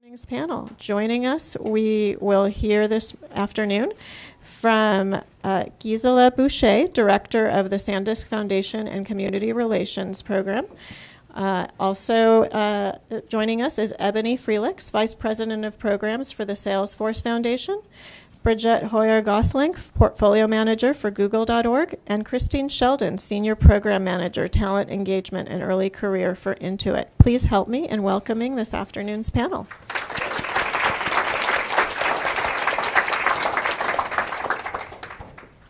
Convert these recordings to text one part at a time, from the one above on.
Evening's panel. Joining us, we will hear this afternoon from Gisela Bushey, Director of the SanDisk Foundation and Community Relations Program. Also joining us is Ebony Frelix, Vice President of Programs for the Salesforce Foundation, Brigitte Gosselink, Portfolio Manager for Google.org, and Christine Sheldon, Senior Program Manager, Talent Engagement and Early Career for Intuit. Please help me in welcoming this afternoon's panel.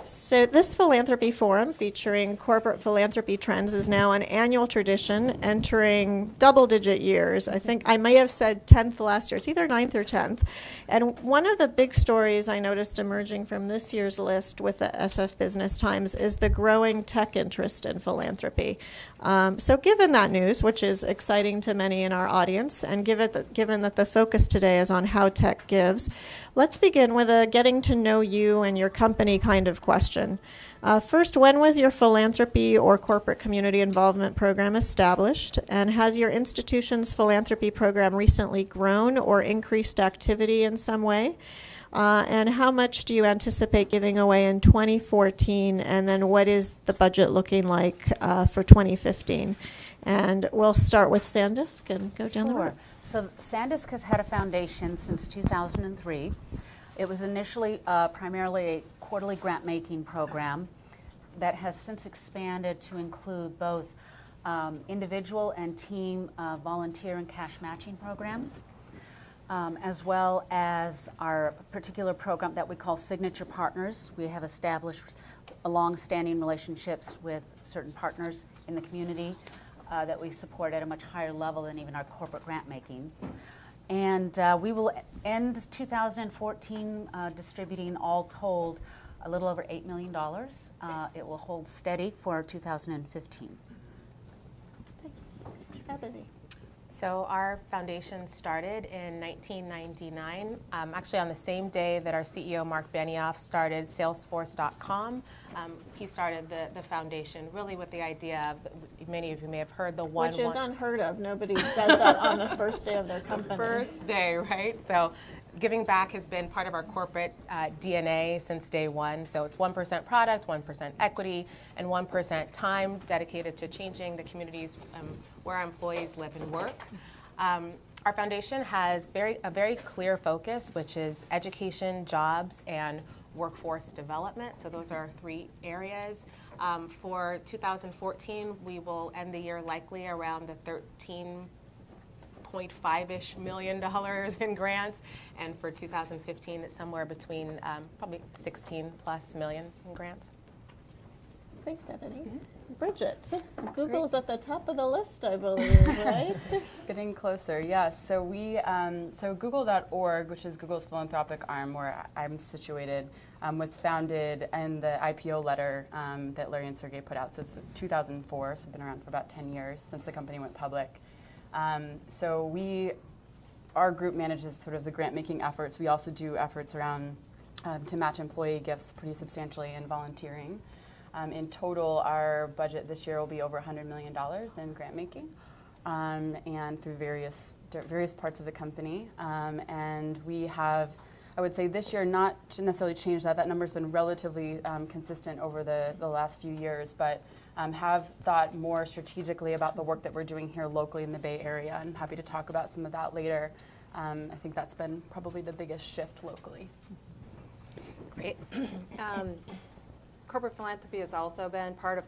So this philanthropy forum featuring corporate philanthropy trends is now an annual tradition entering double-digit years. I think I may have said 10th last year. It's either 9th or 10th. And one of the big stories I noticed emerging from this year's list with the SF Business Times is the growing tech interest in philanthropy. So given that news, which is exciting to many in our audience, and given that the focus today is on how tech gives, let's begin with a getting to know you and your company kind of question. First, when was your philanthropy or corporate community involvement program established? And has your institution's philanthropy program recently grown or increased activity in some way? And how much do you anticipate giving away in 2014? And then what is the budget looking like for 2015? And we'll start with SanDisk and go down the road. So SanDisk has had a foundation since 2003. It was initially primarily a quarterly grant-making program that has since expanded to include both individual and team volunteer and cash matching programs, as well as our particular program that we call Signature Partners. We have established long-standing relationships with certain partners in the community that we support at a much higher level than even our corporate grant making. And we will end 2014 distributing, all told, a little over $8 million. It will hold steady for 2015. Thanks. Ebony. So our foundation started in 1999, actually on the same day that our CEO, Mark Benioff, started Salesforce.com. He started the foundation really with the idea of, many of you may have heard the one. Which is unheard of. Nobody does that on the first day of their company. First day, right? So giving back has been part of our corporate DNA since day one. So it's 1% product, 1% equity, and 1% time dedicated to changing the communities where our employees live and work. Our foundation has a very clear focus, which is education, jobs, and workforce development. So those are our three areas. For 2014, we will end the year likely around the $13.5-ish million in grants, and for 2015 it's somewhere between probably 16 plus million in grants. Thanks, Ebony. Brigitte, Google's at the top of the list, I believe, right? Getting closer, yes. So so Google.org, which is Google's philanthropic arm where I'm situated, was founded in the IPO letter that Larry and Sergey put out. So it's 2004, so been around for about 10 years since the company went public. So our group manages sort of the grant-making efforts. We also do efforts around to match employee gifts pretty substantially and volunteering. In total, our budget this year will be over $100 million in grant-making, and through various parts of the company. And we have, I would say this year, not to necessarily change that. That number's been relatively consistent over the last few years, but have thought more strategically about the work that we're doing here locally in the Bay Area. I'm happy to talk about some of that later. I think that's been probably the biggest shift locally. Great. Corporate philanthropy has also been part of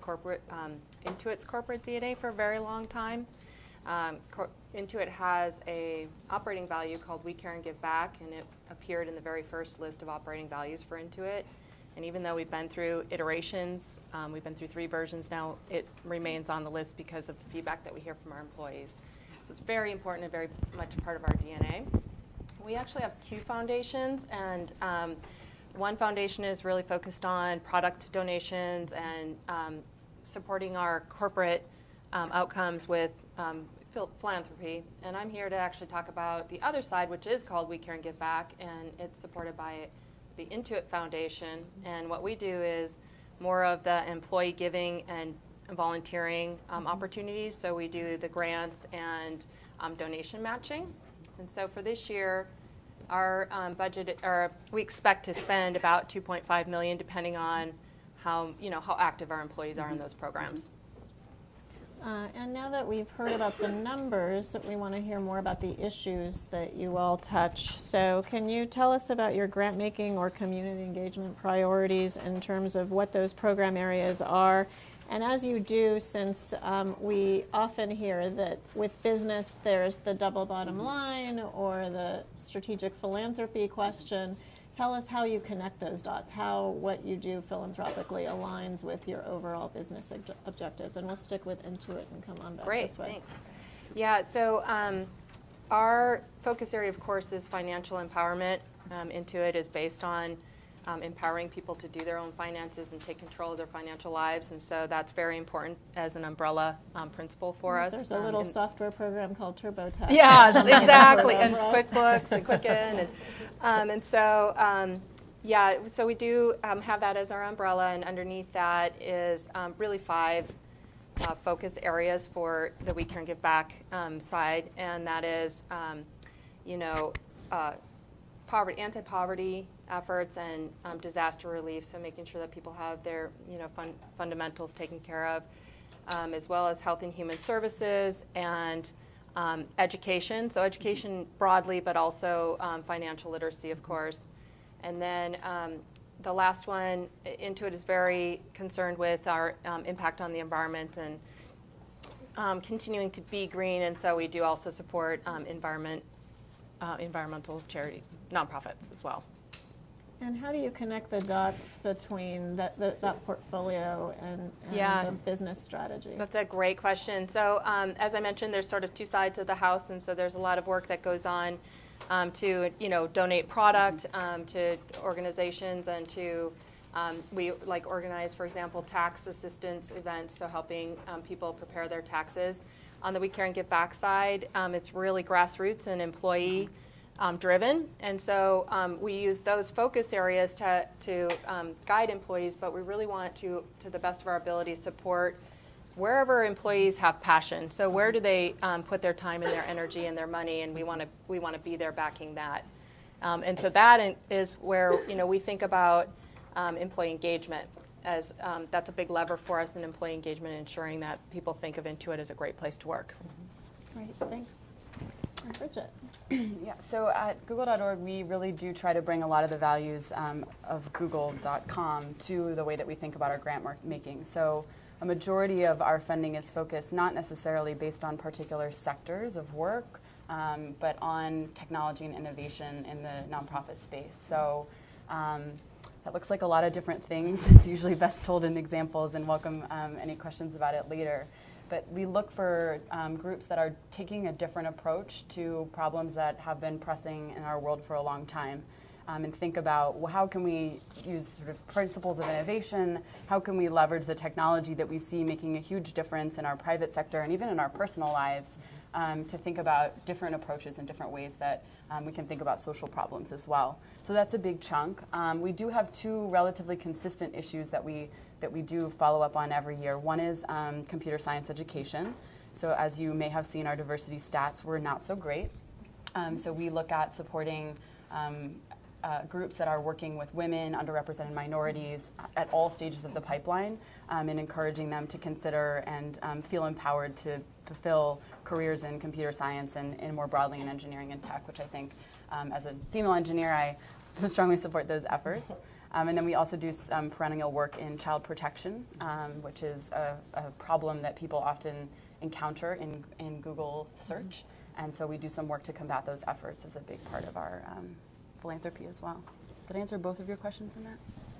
Intuit's corporate DNA for a very long time. Intuit has an operating value called We Care and Give Back, and it appeared in the very first list of operating values for Intuit. And even though we've been through iterations, we've been through 3 versions now, it remains on the list because of the feedback that we hear from our employees. So it's very important and very much part of our DNA. We actually have 2 foundations, and one foundation is really focused on product donations and supporting our corporate outcomes with philanthropy. And I'm here to actually talk about the other side, which is called We Care and Give Back, and it's supported by the Intuit Foundation. And what we do is more of the employee giving and volunteering opportunities. So we do the grants and donation matching. And so for this year, our budget, or we expect to spend about $2.5 million, depending on how active our employees are in those programs. And now that we've heard about the numbers, we want to hear more about the issues that you all touch. So can you tell us about your grant making or community engagement priorities in terms of what those program areas are? And as you do, since we often hear that with business there's the double bottom line or the strategic philanthropy question, tell us how you connect those dots, how what you do philanthropically aligns with your overall business objectives. And we'll stick with Intuit and come on back this way. Thanks. Yeah, so our focus area, of course, is financial empowerment. Intuit is based on empowering people to do their own finances and take control of their financial lives, and so that's very important as an umbrella principle for us. There's a little software program called TurboTax. Yes, exactly, and QuickBooks and Quicken, and so yeah, so we do have that as our umbrella, and underneath that is really 5 focus areas for the We Care and Give Back side, and that is, poverty, anti-poverty efforts, and disaster relief. So making sure that people have their fundamentals taken care of, as well as health and human services and education. So education broadly, but also financial literacy, of course. And then the last one, Intuit is very concerned with our impact on the environment and continuing to be green. And so we do also support environmental charities, nonprofits as well. And how do you connect the dots between that portfolio and the business strategy? That's a great question. So as I mentioned, there's sort of 2 sides of the house, and so there's a lot of work that goes on to donate product to organizations, and to we organize, for example, tax assistance events, so helping people prepare their taxes. On the We Care and Give Back side, it's really grassroots and employee driven, and so we use those focus areas to guide employees, but we really want to the best of our ability, support wherever employees have passion. So where do they put their time and their energy and their money, and we want to be there backing that. And so that is where we think about employee engagement as that's a big lever for us in employee engagement, ensuring that people think of Intuit as a great place to work. Great, thanks. And Brigitte. Yeah, so at google.org, we really do try to bring a lot of the values of google.com to the way that we think about our grant making. So a majority of our funding is focused not necessarily based on particular sectors of work, but on technology and innovation in the nonprofit space. So that looks like a lot of different things. It's usually best told in examples, and welcome any questions about it later. But we look for groups that are taking a different approach to problems that have been pressing in our world for a long time, and think about, well, how can we use sort of principles of innovation? How can we leverage the technology that we see making a huge difference in our private sector and even in our personal lives, to think about different approaches and different ways that we can think about social problems as well. So that's a big chunk. We do have 2 relatively consistent issues that we do follow up on every year. One is computer science education. So as you may have seen, our diversity stats were not so great. So we look at supporting groups that are working with women, underrepresented minorities at all stages of the pipeline, and encouraging them to consider and feel empowered to fulfill careers in computer science and more broadly in engineering and tech, which I think as a female engineer, I strongly support those efforts. And then we also do some perennial work in child protection, which is a problem that people often encounter in Google search. And so we do some work to combat those efforts as a big part of our philanthropy as well. Did I answer both of your questions in that?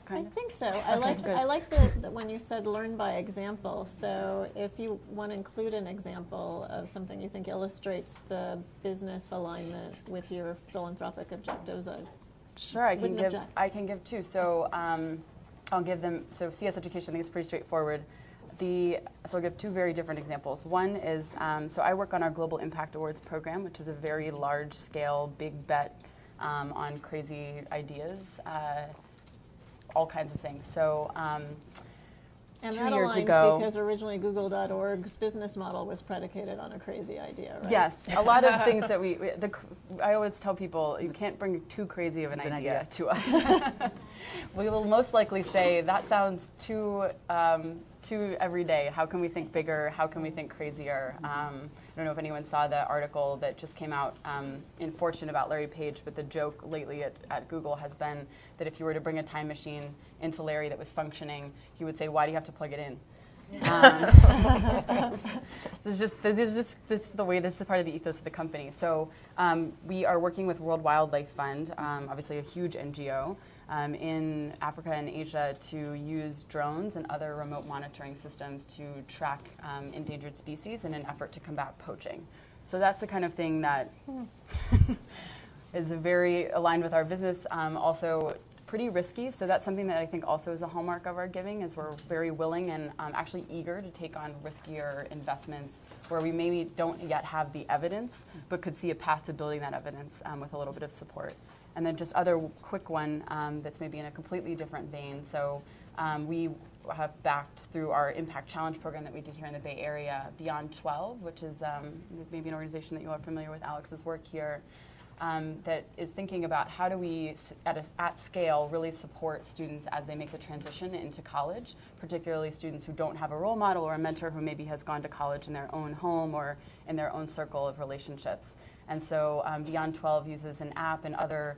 I think so. I like the when you said learn by example. So if you want to include an example of something you think illustrates the business alignment with your philanthropic objectives, sure, I can give 2. So I'll give them. So CS education, I think, is pretty straightforward. So I'll give 2 very different examples. One is so I work on our Global Impact Awards program, which is a very large-scale, big bet on crazy ideas. All kinds of things. So And 2 that years aligns ago. because originally Google.org's business model was predicated on a crazy idea, right? Yes, a lot of things that I always tell people, you can't bring too crazy of an idea to us. We will most likely say, that sounds too everyday. How can we think bigger? How can we think crazier? I don't know if anyone saw the article that just came out in Fortune about Larry Page, but the joke lately at Google has been that if you were to bring a time machine into Larry that was functioning, he would say, "Why do you have to plug it in?" This is the way. This is part of the ethos of the company. So we are working with World Wildlife Fund, obviously a huge NGO, in Africa and Asia to use drones and other remote monitoring systems to track endangered species in an effort to combat poaching. So that's the kind of thing that is very aligned with our business. Also pretty risky, so that's something that I think also is a hallmark of our giving, is we're very willing and actually eager to take on riskier investments where we maybe don't yet have the evidence, but could see a path to building that evidence with a little bit of support. And then just other quick one that's maybe in a completely different vein. So we have backed through our Impact Challenge program that we did here in the Bay Area, Beyond 12, which is maybe an organization that you all are familiar with Alex's work here, that is thinking about how do we, at scale, really support students as they make the transition into college, particularly students who don't have a role model or a mentor who maybe has gone to college in their own home or in their own circle of relationships. And so Beyond 12 uses an app and other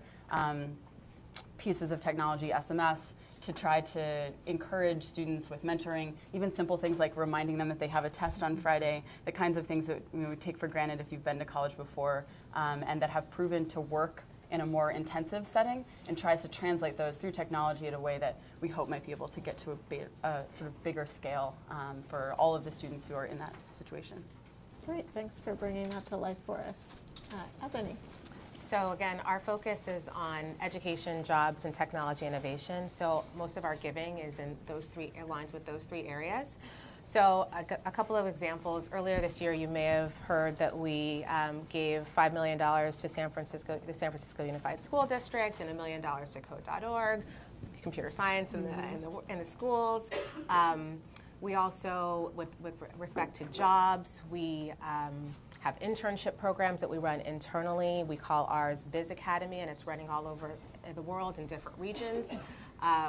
pieces of technology, SMS, to try to encourage students with mentoring, even simple things like reminding them that they have a test on Friday, the kinds of things that we would take for granted if you've been to college before, and that have proven to work in a more intensive setting, and tries to translate those through technology in a way that we hope might be able to get to a sort of bigger scale for all of the students who are in that situation. Great, thanks for bringing that to life for us. Ebony. So again, our focus is on education, jobs, and technology innovation. So most of our giving is in those three, aligns with those three areas. So a couple of examples. Earlier this year, you may have heard that we gave $5 million to the San Francisco Unified School District, and $1 million to Code.org, computer science in the schools. We also, with respect to jobs, we have internship programs that we run internally. We call ours Biz Academy, and it's running all over the world in different regions.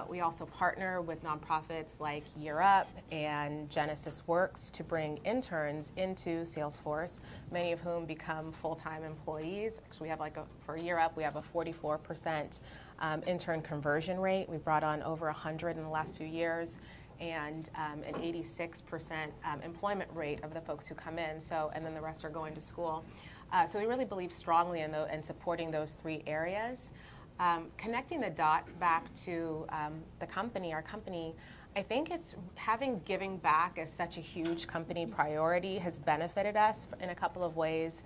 We also partner with nonprofits like Year Up and Genesis Works to bring interns into Salesforce, many of whom become full-time employees. Actually, we have for Year Up, we have a 44% intern conversion rate. We've brought on over 100 in the last few years, and an 86% employment rate of the folks who come in. So, and then the rest are going to school. So we really believe strongly in supporting those three areas. Connecting the dots back to the company, our company, I think it's having giving back as such a huge company priority has benefited us in a couple of ways,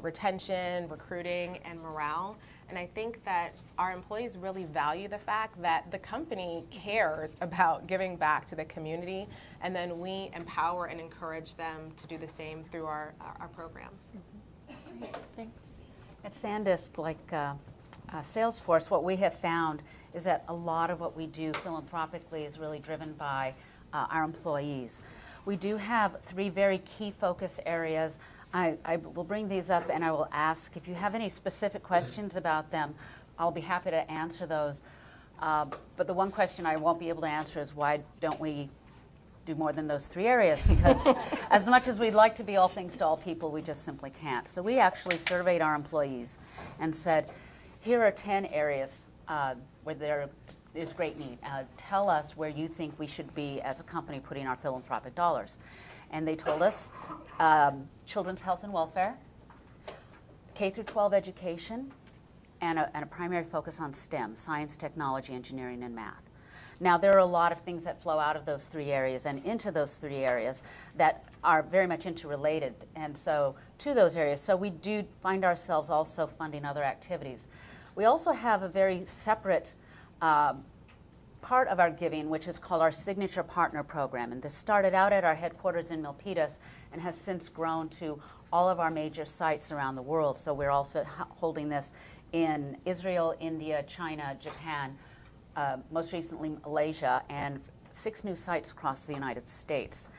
retention, recruiting, and morale. And I think that our employees really value the fact that the company cares about giving back to the community, and then we empower and encourage them to do the same through our programs. Great, thanks. At SanDisk, like Salesforce, what we have found is that a lot of what we do philanthropically is really driven by our employees. We do have three very key focus areas. I will bring these up and I will ask if you have any specific questions about them. I'll be happy to answer those. But the one question I won't be able to answer is why don't we do more than those three areas? Because as much as we'd like to be all things to all people, we just simply can't. So we actually surveyed our employees and said, here are 10 areas where there is great need. Tell us where you think we should be as a company putting our philanthropic dollars. And they told us children's health and welfare, K-12 education, and a primary focus on STEM, science, technology, engineering, and math. Now, there are a lot of things that flow out of those three areas and into those three areas that are very much interrelated, and so to those areas. So we do find ourselves also funding other activities. We also have a very separate part of our giving, which is called our Signature Partner Program. And this started out at our headquarters in Milpitas and has since grown to all of our major sites around the world. So we're also holding this in Israel, India, China, Japan, most recently Malaysia, and 6 new sites across the United States.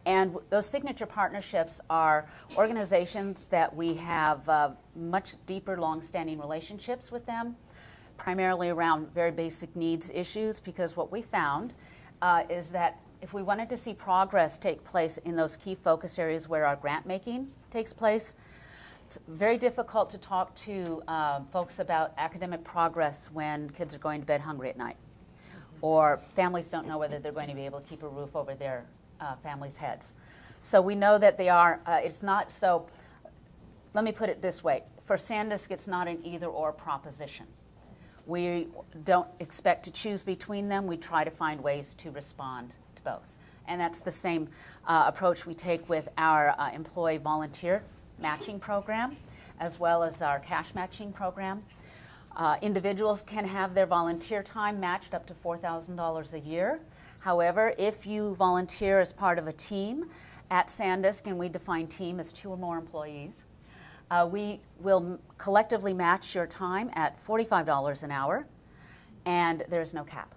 And those signature partnerships are organizations that we have much deeper, long-standing relationships with them, primarily around very basic needs issues, because what we found is that if we wanted to see progress take place in those key focus areas where our grant making takes place, it's very difficult to talk to folks about academic progress when kids are going to bed hungry at night, or families don't know whether they're going to be able to keep a roof over their families' heads. So we know that they are, it's not, so let me put it this way. For SanDisk, it's not an either-or proposition. We don't expect to choose between them. We try to find ways to respond to both. And that's the same approach we take with our employee volunteer matching program, as well as our cash matching program. Individuals can have their volunteer time matched up to $4,000 a year. However, if you volunteer as part of a team at SanDisk, and we define team as 2 or more employees, we will collectively match your time at $45 an hour, and there's no cap.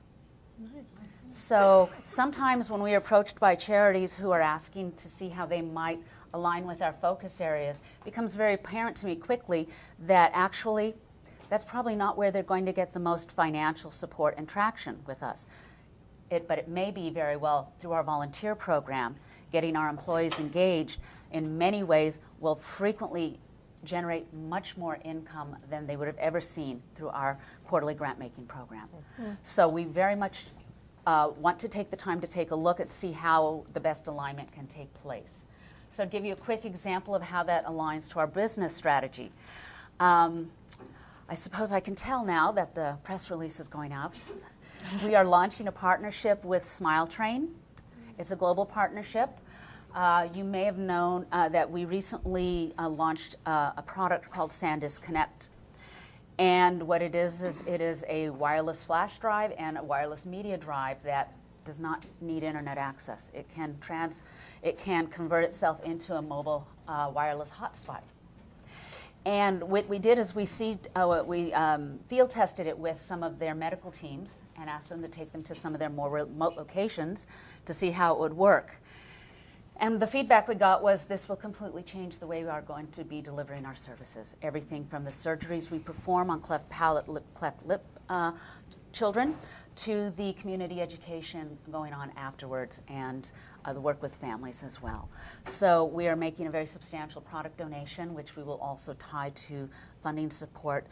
Nice. So sometimes when we are approached by charities who are asking to see how they might align with our focus areas, it becomes very apparent to me quickly that actually that's probably not where they're going to get the most financial support and traction with us. But it may be very well through our volunteer program. Getting our employees engaged in many ways will frequently generate much more income than they would have ever seen through our quarterly grant making program. Mm-hmm. So we very much want to take the time to take a look and see how the best alignment can take place. So I'll give you a quick example of how that aligns to our business strategy. I suppose I can tell now that the press release is going out. We are launching a partnership with Smile Train. It's a global partnership. You may have known that we recently launched a product called SanDisk Connect. And what it is it is a wireless flash drive and a wireless media drive that does not need internet access. It can convert itself into a mobile wireless hotspot. And what we did is we field tested it with some of their medical teams and asked them to take them to some of their more remote locations to see how it would work. And the feedback we got was this will completely change the way we are going to be delivering our services. Everything from the surgeries we perform on cleft palate, cleft lip children to the community education going on afterwards and the work with families as well. So we are making a very substantial product donation, which we will also tie to funding support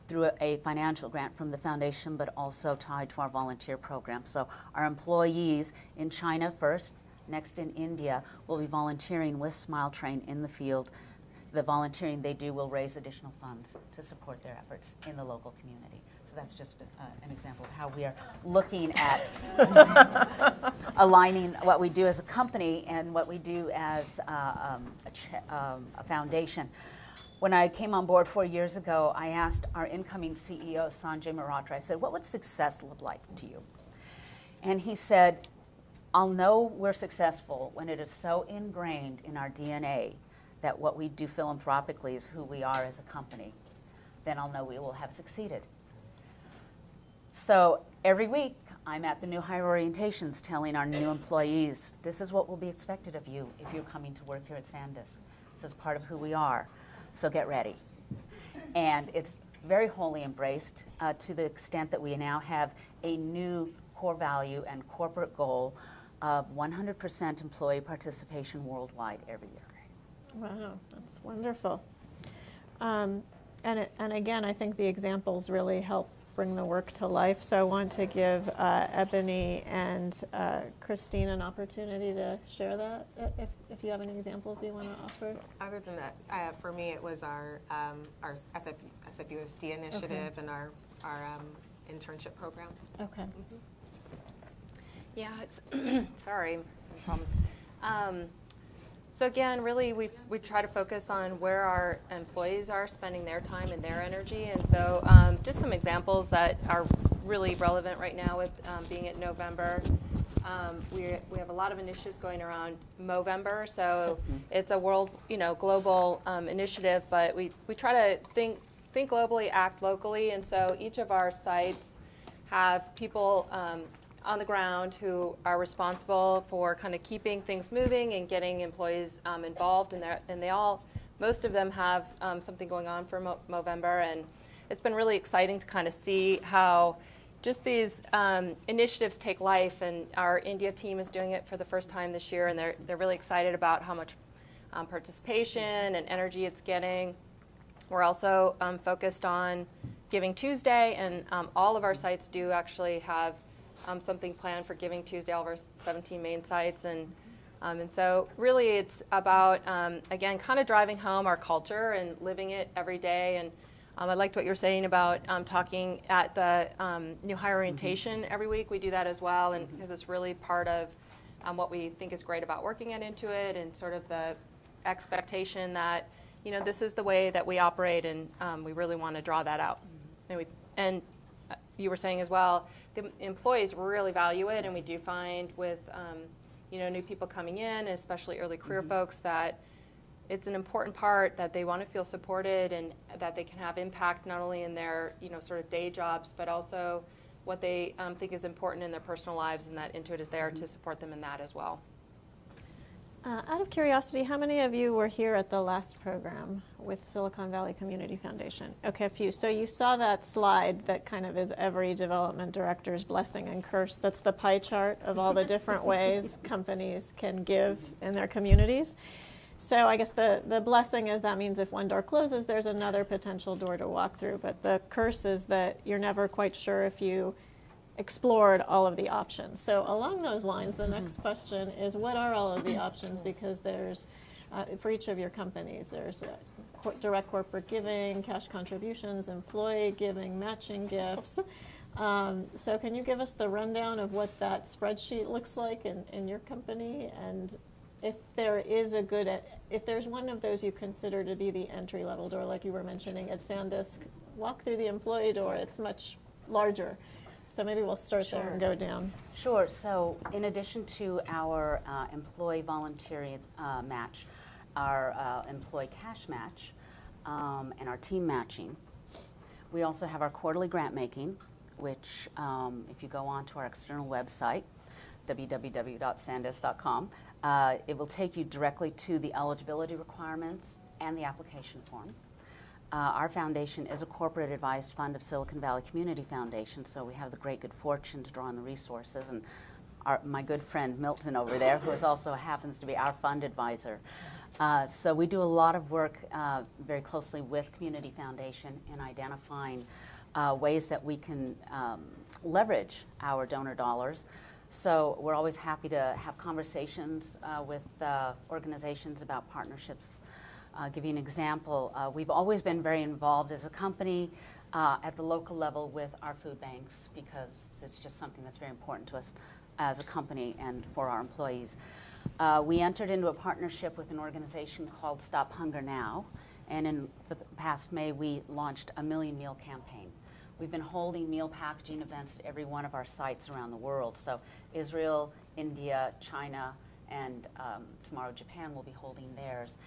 through a financial grant from the foundation, but also tied to our volunteer program. So our employees in China first, next in India, will be volunteering with Smile Train in the field. The volunteering they do will raise additional funds to support their efforts in the local community. So that's just an example of how we are looking at aligning what we do as a company and what we do as a foundation. When I came on board 4 years ago, I asked our incoming CEO, Sanjay Mehrotra, I said, what would success look like to you? And he said, I'll know we're successful when it is so ingrained in our DNA that what we do philanthropically is who we are as a company. Then I'll know we will have succeeded. So every week, I'm at the new hire orientations telling our new employees, this is what will be expected of you if you're coming to work here at SanDisk. This is part of who we are, so get ready. And it's very wholly embraced to the extent that we now have a new core value and corporate goal of 100% employee participation worldwide every year. Wow, that's wonderful. And again, I think the examples really help bring the work to life. So I want to give Ebony and Christine an opportunity to share that, if you have any examples you want to offer. Other than that, for me, it was our SFUSD initiative and our internship programs. Okay. Mm-hmm. Yeah, it's sorry, no problems. So again, really, we try to focus on where our employees are spending their time and their energy, and so just some examples that are really relevant right now with being at November. We have a lot of initiatives going around Movember, so it's a world, global initiative, but we try to think globally, act locally, and so each of our sites have people on the ground who are responsible for kind of keeping things moving and getting employees involved, and they all, most of them have something going on for Movember, and it's been really exciting to kind of see how just these initiatives take life, and our India team is doing it for the first time this year, and they're really excited about how much participation and energy it's getting. We're also focused on Giving Tuesday, and all of our sites do actually have something planned for Giving Tuesday, all of our 17 main sites, and so really it's about, again, kind of driving home our culture and living it every day. And I liked what you were saying about talking at the new hire orientation every week. We do that as well, and because it's really part of what we think is great about working at Intuit, and sort of the expectation that, you know, this is the way that we operate, and we really want to draw that out. And you were saying as well, the employees really value it, and we do find with you know, new people coming in, especially early career folks, that it's an important part that they want to feel supported, and that they can have impact not only in their, you know, sort of day jobs, but also what they think is important in their personal lives, and that Intuit is there to support them in that as well. Out of curiosity, how many of you were here at the last program with Silicon Valley Community Foundation? Okay, a few. So you saw that slide that kind of is every development director's blessing and curse. That's the pie chart of all the different ways companies can give in their communities. So I guess the blessing is that means if one door closes, there's another potential door to walk through. But the curse is that you're never quite sure if you explored all of the options. So along those lines, the next question is, what are all of the options? Because there's, for each of your companies, there's direct corporate giving, cash contributions, employee giving, matching gifts. So can you give us the rundown of what that spreadsheet looks like in your company? And if there is if there's one of those you consider to be the entry level door, like you were mentioning at SanDisk, walk through the employee door, it's much larger. So maybe we'll start there and go down. Sure. So in addition to our employee volunteer match, our employee cash match, and our team matching, we also have our quarterly grant making, which if you go on to our external website, www.sandisk.com, it will take you directly to the eligibility requirements and the application form. Our foundation is a corporate advised fund of Silicon Valley Community Foundation, so we have the great good fortune to draw on the resources. And my good friend Milton over there, who also happens to be our fund advisor. So we do a lot of work very closely with Community Foundation in identifying ways that we can leverage our donor dollars. So we're always happy to have conversations with organizations about partnerships. I'll give you an example. We've always been very involved as a company at the local level with our food banks, because it's just something that's very important to us as a company and for our employees. We entered into a partnership with an organization called Stop Hunger Now, and in the past May we launched a Million Meal campaign. We've been holding meal packaging events at every one of our sites around the world. So Israel, India, China, and tomorrow Japan will be holding theirs.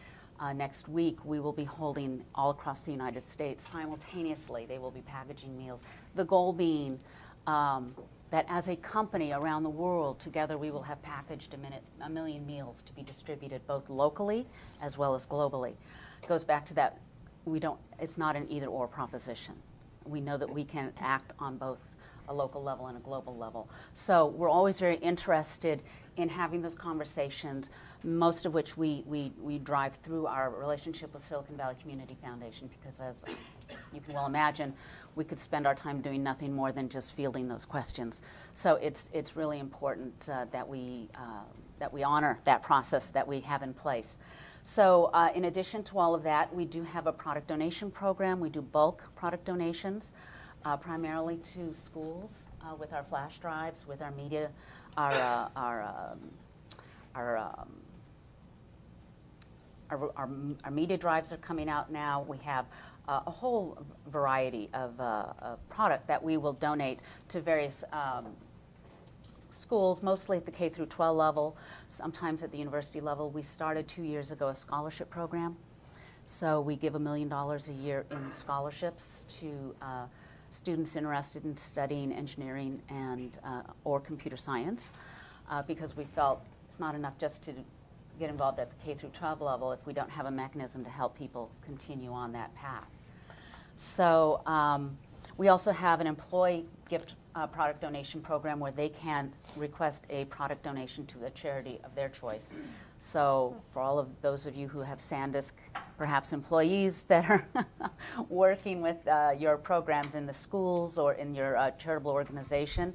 Next week, we will be holding all across the United States simultaneously. They will be packaging meals. The goal being that as a company around the world, together we will have packaged a million meals to be distributed both locally as well as globally. It goes back to that, it's not an either-or proposition. We know that we can act on both a local level and a global level. So we're always very interested in having those conversations, most of which we drive through our relationship with Silicon Valley Community Foundation, because as you can well imagine, we could spend our time doing nothing more than just fielding those questions. So it's really important that we honor that process that we have in place. So in addition to all of that, we do have a product donation program. We do bulk product donations, primarily to schools with our flash drives, with our media, our media drives are coming out now. We have a whole variety of product that we will donate to various schools, mostly at the K through 12 level, sometimes at the university level. We started 2 years ago a scholarship program. So we give $1 million a year in scholarships to students interested in studying engineering and or computer science, because we felt it's not enough just to get involved at the K through 12 level if we don't have a mechanism to help people continue on that path. So we also have an employee gift product donation program where they can request a product donation to a charity of their choice. So for all of those of you who have SanDisk, perhaps employees that are working with your programs in the schools or in your charitable organization,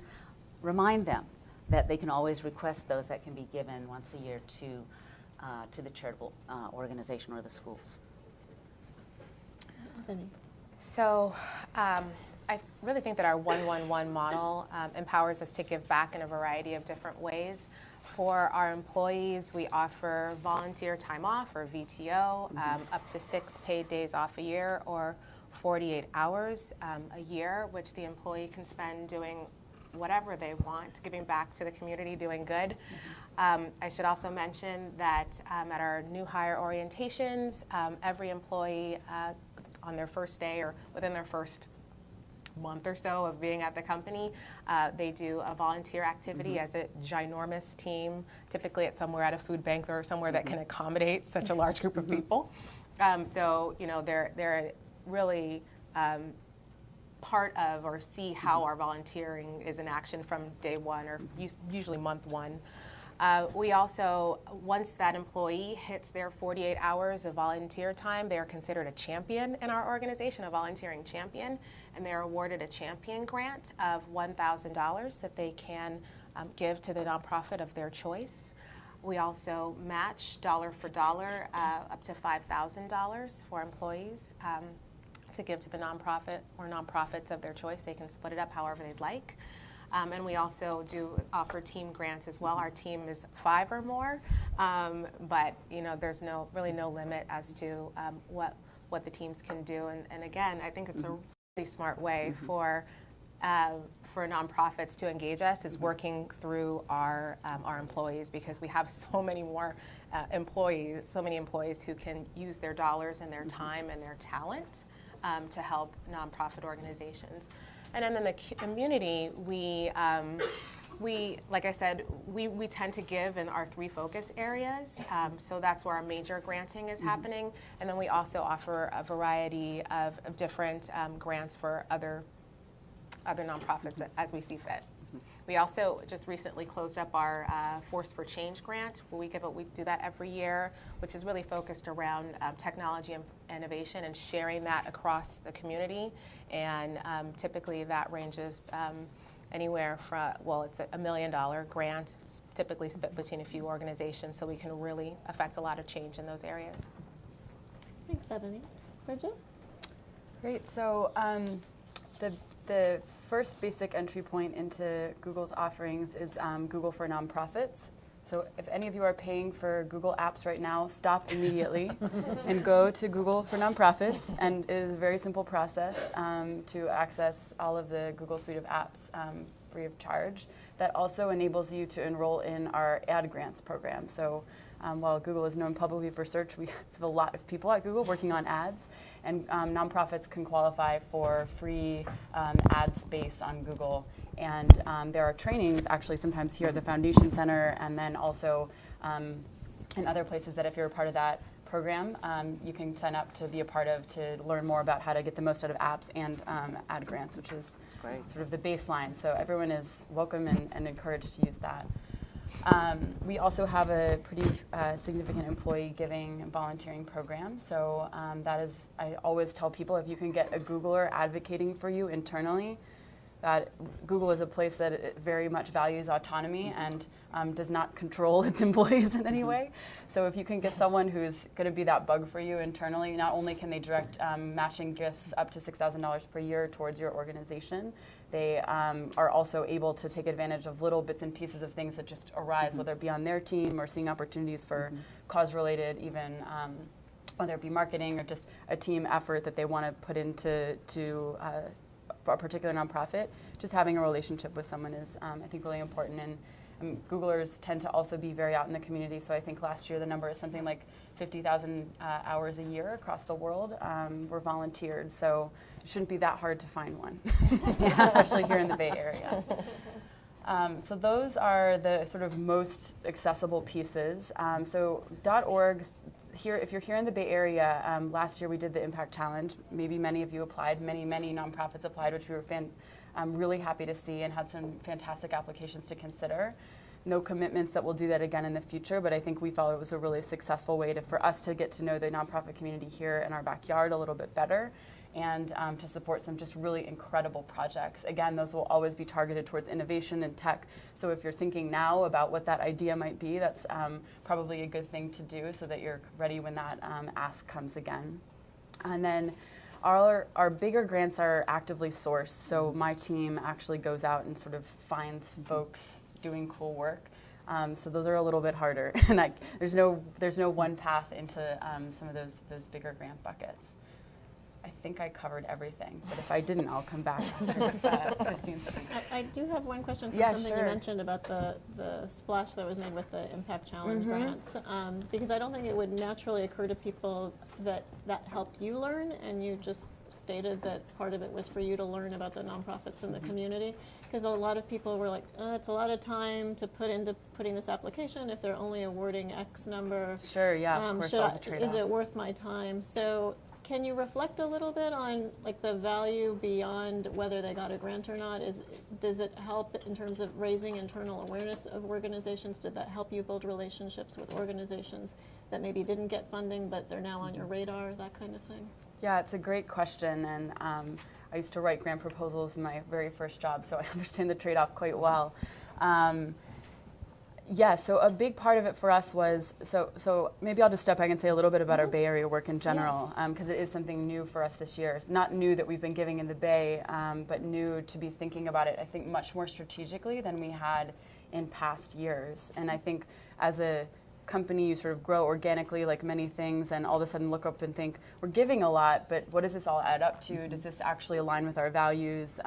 remind them that they can always request those that can be given once a year to the charitable organization or the schools. Ebony. So I really think that our 1-1-1 model empowers us to give back in a variety of different ways. For our employees, we offer volunteer time off, or VTO, up to 6 paid days off a year, or 48 hours a year, which the employee can spend doing whatever they want, giving back to the community, doing good. I should also mention that at our new hire orientations, every employee on their first day or within their first month or so of being at the company, they do a volunteer activity as a ginormous team. Typically it's somewhere at a food bank or somewhere that can accommodate such a large group of people. So, you know, they're really part of or see how our volunteering is in action from day one or usually month one. We also, once that employee hits their 48 hours of volunteer time, they are considered a champion in our organization, a volunteering champion, and they are awarded a champion grant of $1,000 that they can give to the nonprofit of their choice. We also match dollar for dollar up to $5,000 for employees to give to the nonprofit or nonprofits of their choice. They can split it up however they'd like. And we also do offer team grants as well. Our team is 5 or more, but you know, there's really no limit as to what the teams can do. And again, I think it's a really smart way for nonprofits to engage us is working through our employees, because we have so many more employees, so many employees who can use their dollars and their time and their talent to help nonprofit organizations. And then in the community, we, like I said, we tend to give in our 3 focus areas. So that's where our major granting is happening. And then we also offer a variety of different grants for other nonprofits as we see fit. We also just recently closed up our Force for Change grant, where we do that every year, which is really focused around technology and innovation and sharing that across the community. And typically that ranges anywhere from, well, it's a $1 million grant, it's typically split between a few organizations, so we can really affect a lot of change in those areas. Thanks, Ebony. Brigitte? Great. So the first basic entry point into Google's offerings is Google for Nonprofits. So if any of you are paying for Google Apps right now, stop immediately and go to Google for Nonprofits. And it is a very simple process to access all of the Google suite of apps free of charge. That also enables you to enroll in our ad grants program. So while Google is known publicly for search, we have a lot of people at Google working on ads. And nonprofits can qualify for free ad space on Google. And there are trainings actually sometimes here at the Foundation Center, and then also in other places that if you're a part of that program, you can sign up to be a part of to learn more about how to get the most out of apps and ad grants, which is sort of the baseline. So everyone is welcome and encouraged to use that. We also have a pretty significant employee giving and volunteering program. So that is, I always tell people, if you can get a Googler advocating for you internally, that Google is a place that it very much values autonomy and does not control its employees in any way. So if you can get someone who's going to be that bug for you internally, not only can they direct matching gifts up to $6,000 per year towards your organization, they are also able to take advantage of little bits and pieces of things that just arise, whether it be on their team or seeing opportunities for cause-related, even whether it be marketing or just a team effort that they want to put into a particular nonprofit. Just having a relationship with someone is, I think, really important. Googlers tend to also be very out in the community, so I think last year the number is something like 50,000 hours a year across the world were volunteered, so it shouldn't be that hard to find one, especially here in the Bay Area. So those are the sort of most accessible pieces. So .org, here, if you're here in the Bay Area, last year we did the Impact Challenge. Maybe many of you applied, many nonprofits applied, which we were really happy to see and had some fantastic applications to consider. No commitments that we'll do that again in the future, but I think we felt it was a really successful way for us to get to know the nonprofit community here in our backyard a little bit better, and to support some just really incredible projects. Again, those will always be targeted towards innovation and tech, so if you're thinking now about what that idea might be, that's probably a good thing to do so that you're ready when that ask comes again. And then our bigger grants are actively sourced, so my team actually goes out and sort of finds folks doing cool work. So those are a little bit harder, and there's no one path into some of those bigger grant buckets. I think I covered everything, but if I didn't, I'll come back after Christine speaks. I do have one question from something sure. you mentioned about the splash that was made with the Impact Challenge grants, because I don't think it would naturally occur to people that helped you learn, and you just stated that part of it was for you to learn about the nonprofits in the community, because a lot of people were like, it's a lot of time to put into putting this application if they're only awarding X number. Sure, yeah, of course, that was a trade-off. Is it worth my time? So can you reflect a little bit on like the value beyond whether they got a grant or not? Does it help in terms of raising internal awareness of organizations? Did that help you build relationships with organizations that maybe didn't get funding but they're now on your radar, that kind of thing? Yeah, it's a great question, and I used to write grant proposals in my very first job, so I understand the trade-off quite well. Yeah, so a big part of it for us was, so maybe I'll just step back and say a little bit about our Bay Area work in general, because it is something new for us this year. It's not new that we've been giving in the Bay, but new to be thinking about it, I think, much more strategically than we had in past years. And I think as a company, you sort of grow organically like many things, and all of a sudden look up and think, we're giving a lot, but what does this all add up to? Does this actually align with our values?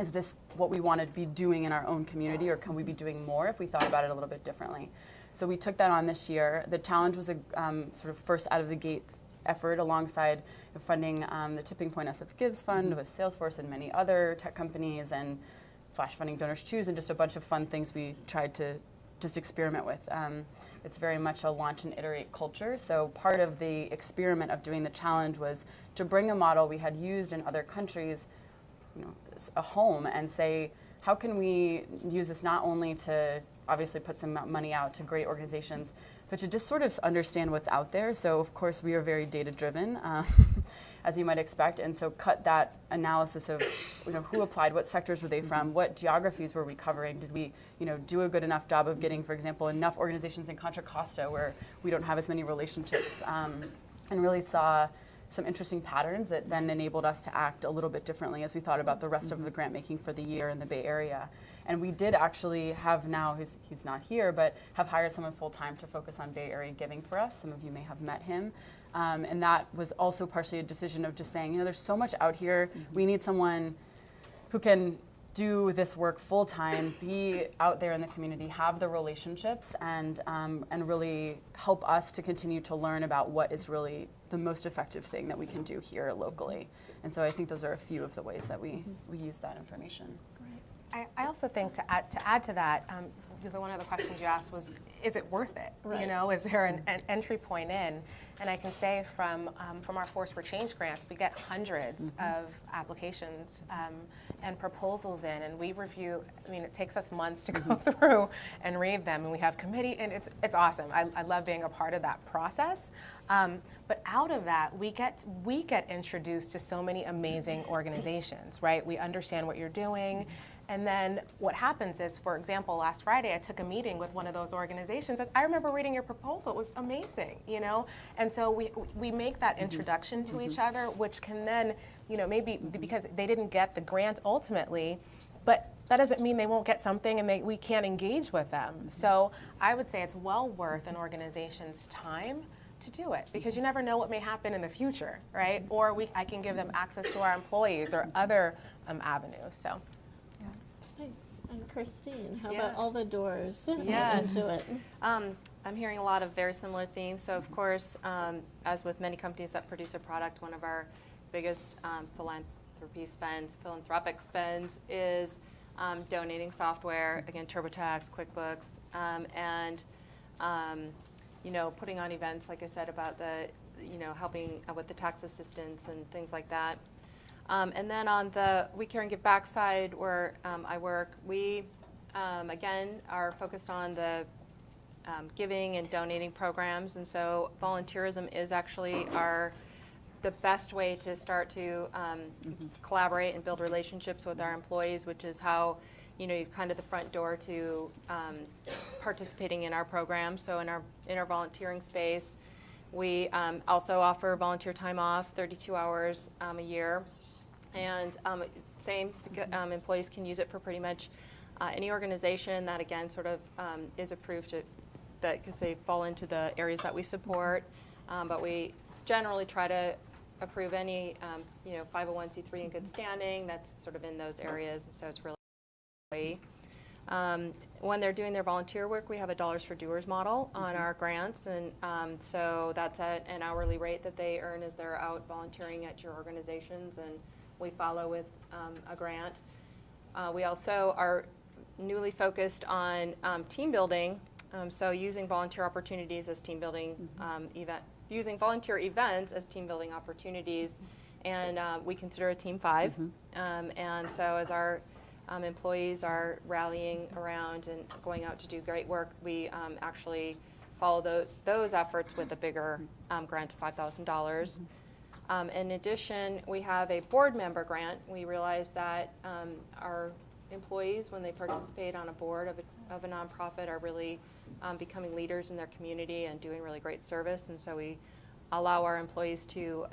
Is this what we want to be doing in our own community, or can we be doing more if we thought about it a little bit differently? So we took that on this year. The challenge was a sort of first out of the gate effort alongside funding the Tipping Point SF Gives Fund with Salesforce and many other tech companies, and Flash Funding Donors Choose, and just a bunch of fun things we tried to just experiment with. It's very much a launch and iterate culture. So part of the experiment of doing the challenge was to bring a model we had used in other countries, a home, and say, how can we use this not only to obviously put some money out to great organizations, but to just sort of understand what's out there. So of course we are very data driven, as you might expect, and so cut that analysis of who applied, what sectors were they from, what geographies were we covering, did we do a good enough job of getting, for example, enough organizations in Contra Costa where we don't have as many relationships, and really saw some interesting patterns that then enabled us to act a little bit differently as we thought about the rest of the grant making for the year in the Bay Area. And we did actually have now, he's not here, but have hired someone full-time to focus on Bay Area giving for us. Some of you may have met him. And that was also partially a decision of just saying, there's so much out here. We need someone who can do this work full-time, be out there in the community, have the relationships, and really help us to continue to learn about what is really the most effective thing that we can do here locally. And so I think those are a few of the ways that we use that information. Great. I also think to add to that, one of the questions you asked was, is it worth it? Right. Is there an entry point in? And I can say from our Force for Change grants, we get hundreds of applications and proposals in, and we review. It takes us months to go through and read them, and we have committee, and it's awesome. I love being a part of that process. But out of that, we get introduced to so many amazing organizations, right? We understand what you're doing. And then what happens is, for example, last Friday I took a meeting with one of those organizations. I remember reading your proposal; it was amazing, And so we make that introduction to each other, which can then, maybe because they didn't get the grant ultimately, but that doesn't mean they won't get something and we can't engage with them. So I would say it's well worth an organization's time to do it, because you never know what may happen in the future, right? Or I can give them access to our employees or other avenues. So. Thanks. And Christine, how Yeah. about all the doors Yes. into it? I'm hearing a lot of very similar themes. So of course, as with many companies that produce a product, one of our biggest philanthropic spends is donating software, again, TurboTax, QuickBooks, and putting on events, like I said, about the, helping with the tax assistance and things like that. And then on the We Care and Give Back side, where I work, we, again, are focused on the giving and donating programs. And so volunteerism is actually the best way to start to collaborate and build relationships with our employees, which is how, you're kind of the front door to participating in our program. So in our volunteering space, we also offer volunteer time off, 32 hours a year. And employees can use it for pretty much any organization that, again, sort of is approved because they fall into the areas that we support. But we generally try to approve any 501c3 in good standing that's sort of in those areas. So it's really when they're doing their volunteer work, we have a Dollars for Doers model on our grants, and so that's at an hourly rate that they earn as they're out volunteering at your organizations, and we follow with a grant. We also are newly focused on team building, so using volunteer opportunities as team building using volunteer events as team building opportunities, and we consider a team 5. And so as our employees are rallying around and going out to do great work, we actually follow those efforts with a bigger grant of $5,000. In addition, we have a board member grant. We realize that our employees, when they participate on a board of a nonprofit, are really becoming leaders in their community and doing really great service. And so we allow our employees to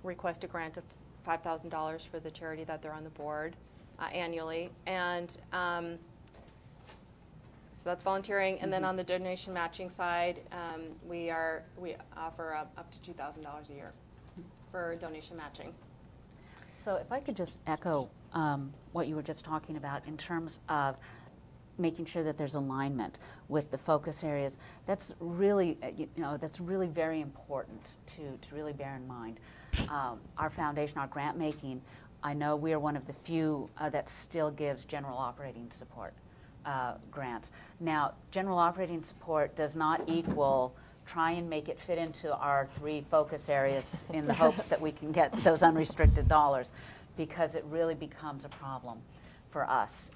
request a grant of $5,000 for the charity that they're on the board annually. And so that's volunteering. And then on the donation matching side, we offer up to $2,000 a year for donation matching. So if I could just echo what you were just talking about in terms of making sure that there's alignment with the focus areas, that's really, that's really very important to really bear in mind. Our foundation, our grant making, I know we are one of the few that still gives general operating support grants. Now, general operating support does not equal try and make it fit into our 3 focus areas in the hopes that we can get those unrestricted dollars, because it really becomes a problem for us,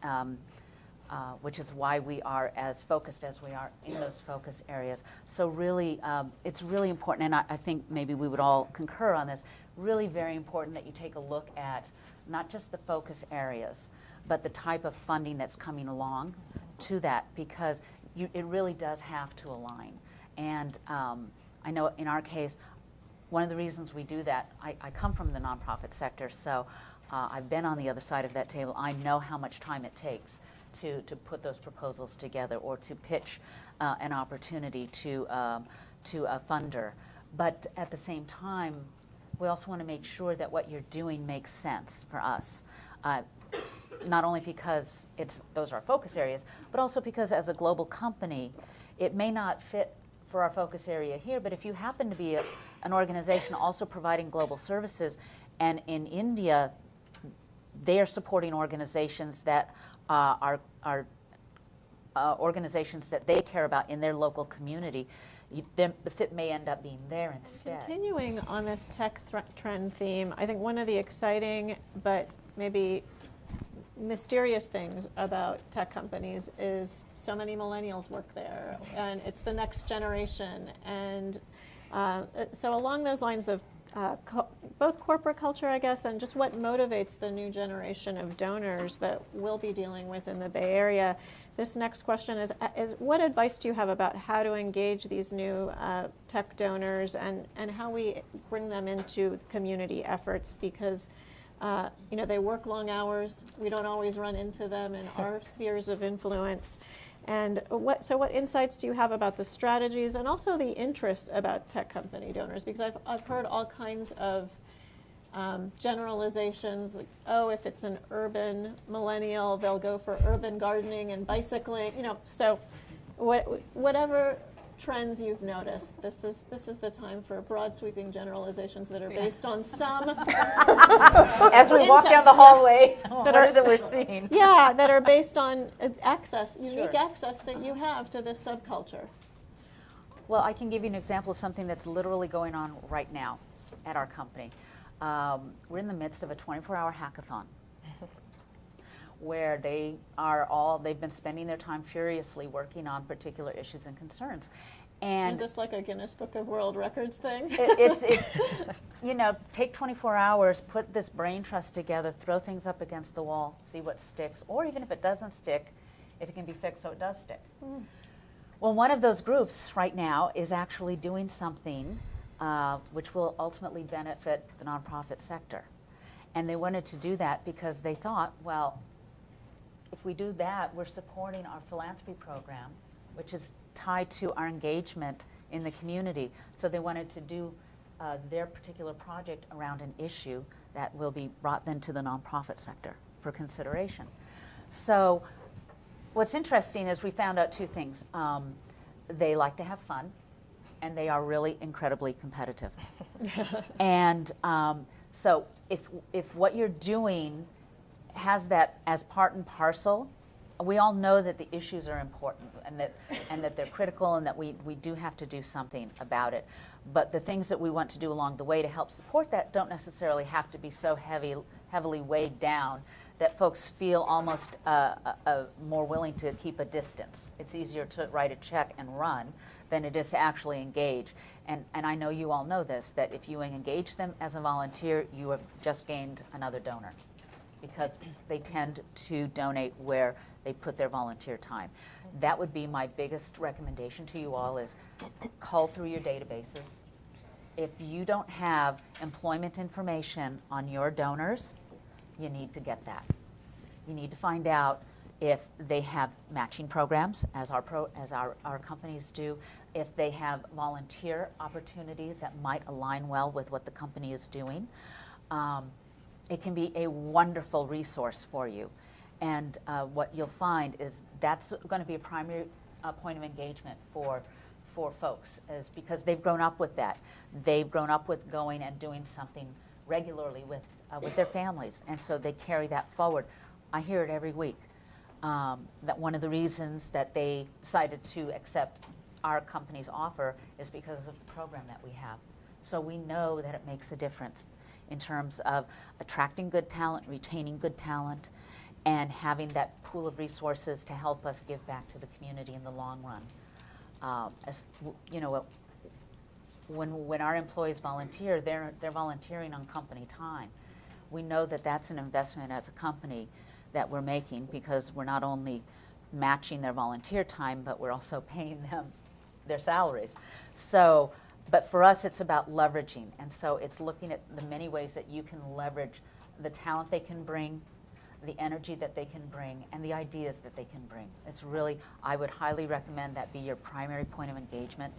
which is why we are as focused as we are in those focus areas. So really, it's really important, and I think maybe we would all concur on this, really very important that you take a look at not just the focus areas, but the type of funding that's coming along to that, because it really does have to align. And I know in our case, one of the reasons we do that, I come from the nonprofit sector, so I've been on the other side of that table. I know how much time it takes to put those proposals together or to pitch an opportunity to a funder. But at the same time, we also want to make sure that what you're doing makes sense for us. Not only because those are our focus areas, but also because as a global company, it may not fit for our focus area here, but if you happen to be an organization also providing global services, and in India, they are supporting organizations that are organizations that they care about in their local community, the fit may end up being there instead. Continuing on this tech trend theme, I think one of the exciting but maybe mysterious things about tech companies is so many millennials work there, and it's the next generation. And so along those lines of both corporate culture, I guess, and just what motivates the new generation of donors that we'll be dealing with in the Bay Area, this next question is what advice do you have about how to engage these new tech donors and how we bring them into community efforts? Because they work long hours. We don't always run into them in our spheres of influence. And what insights do you have about the strategies and also the interests about tech company donors? Because I've heard all kinds of generalizations, like, oh, if it's an urban millennial, they'll go for urban gardening and bicycling, so whatever trends you've noticed, this is the time for broad sweeping generalizations that are based on some As we walk down the hallway, what is it we're seeing? yeah, that are based on unique access that you have to this subculture. Well, I can give you an example of something that's literally going on right now at our company. We're in the midst of a 24-hour hackathon where they've been spending their time furiously working on particular issues and concerns. And is this like a Guinness Book of World Records thing? It's take 24 hours, put this brain trust together, throw things up against the wall, see what sticks, or even if it doesn't stick, if it can be fixed so it does stick. Well, one of those groups right now is actually doing something which will ultimately benefit the nonprofit sector. And they wanted to do that because they thought, well, if we do that, we're supporting our philanthropy program, which is tied to our engagement in the community. So they wanted to do their particular project around an issue that will be brought then to the nonprofit sector for consideration. So what's interesting is we found out two things. They like to have fun, and they are really incredibly competitive. And so if what you're doing has that as part and parcel, we all know that the issues are important and that they're critical and that we do have to do something about it. But the things that we want to do along the way to help support that don't necessarily have to be so heavily weighed down that folks feel almost more willing to keep a distance. It's easier to write a check and run than it is to actually engage. And I know you all know this, that if you engage them as a volunteer, you have just gained another donor, because they tend to donate where they put their volunteer time. That would be my biggest recommendation to you all, is cull through your databases. If you don't have employment information on your donors, you need to get that. You need to find out if they have matching programs, as our companies do, if they have volunteer opportunities that might align well with what the company is doing. It can be a wonderful resource for you. And what you'll find is that's going to be a primary point of engagement for folks, is because they've grown up with that. They've grown up with going and doing something regularly with their families, and so they carry that forward. I hear it every week, that one of the reasons that they decided to accept our company's offer is because of the program that we have. So we know that it makes a difference in terms of attracting good talent, retaining good talent, and having that pool of resources to help us give back to the community in the long run. As you know, when our employees volunteer, they're volunteering on company time. We know that that's an investment as a company that we're making, because we're not only matching their volunteer time, but we're also paying them their salaries. So, but for us, it's about leveraging. And so it's looking at the many ways that you can leverage the talent they can bring, the energy that they can bring, and the ideas that they can bring. It's really, I would highly recommend that be your primary point of engagement,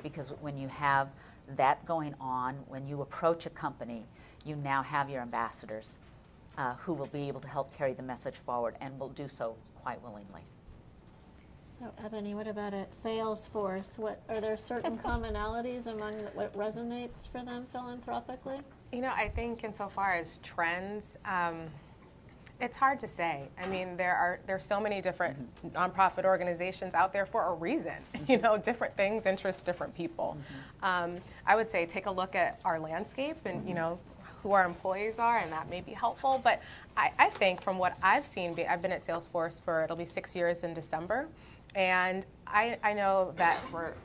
because when you have that going on, when you approach a company, you now have your ambassadors who will be able to help carry the message forward, and will do so quite willingly. So, Ebony, what about at Salesforce? Are there certain commonalities among what resonates for them philanthropically? I think insofar as trends, it's hard to say. I mean, there's so many different nonprofit organizations out there for a reason. Different things interest different people. I would say take a look at our landscape and who our employees are, and that may be helpful. But I think from what I've seen, I've been at Salesforce it'll be 6 years in December, and I know that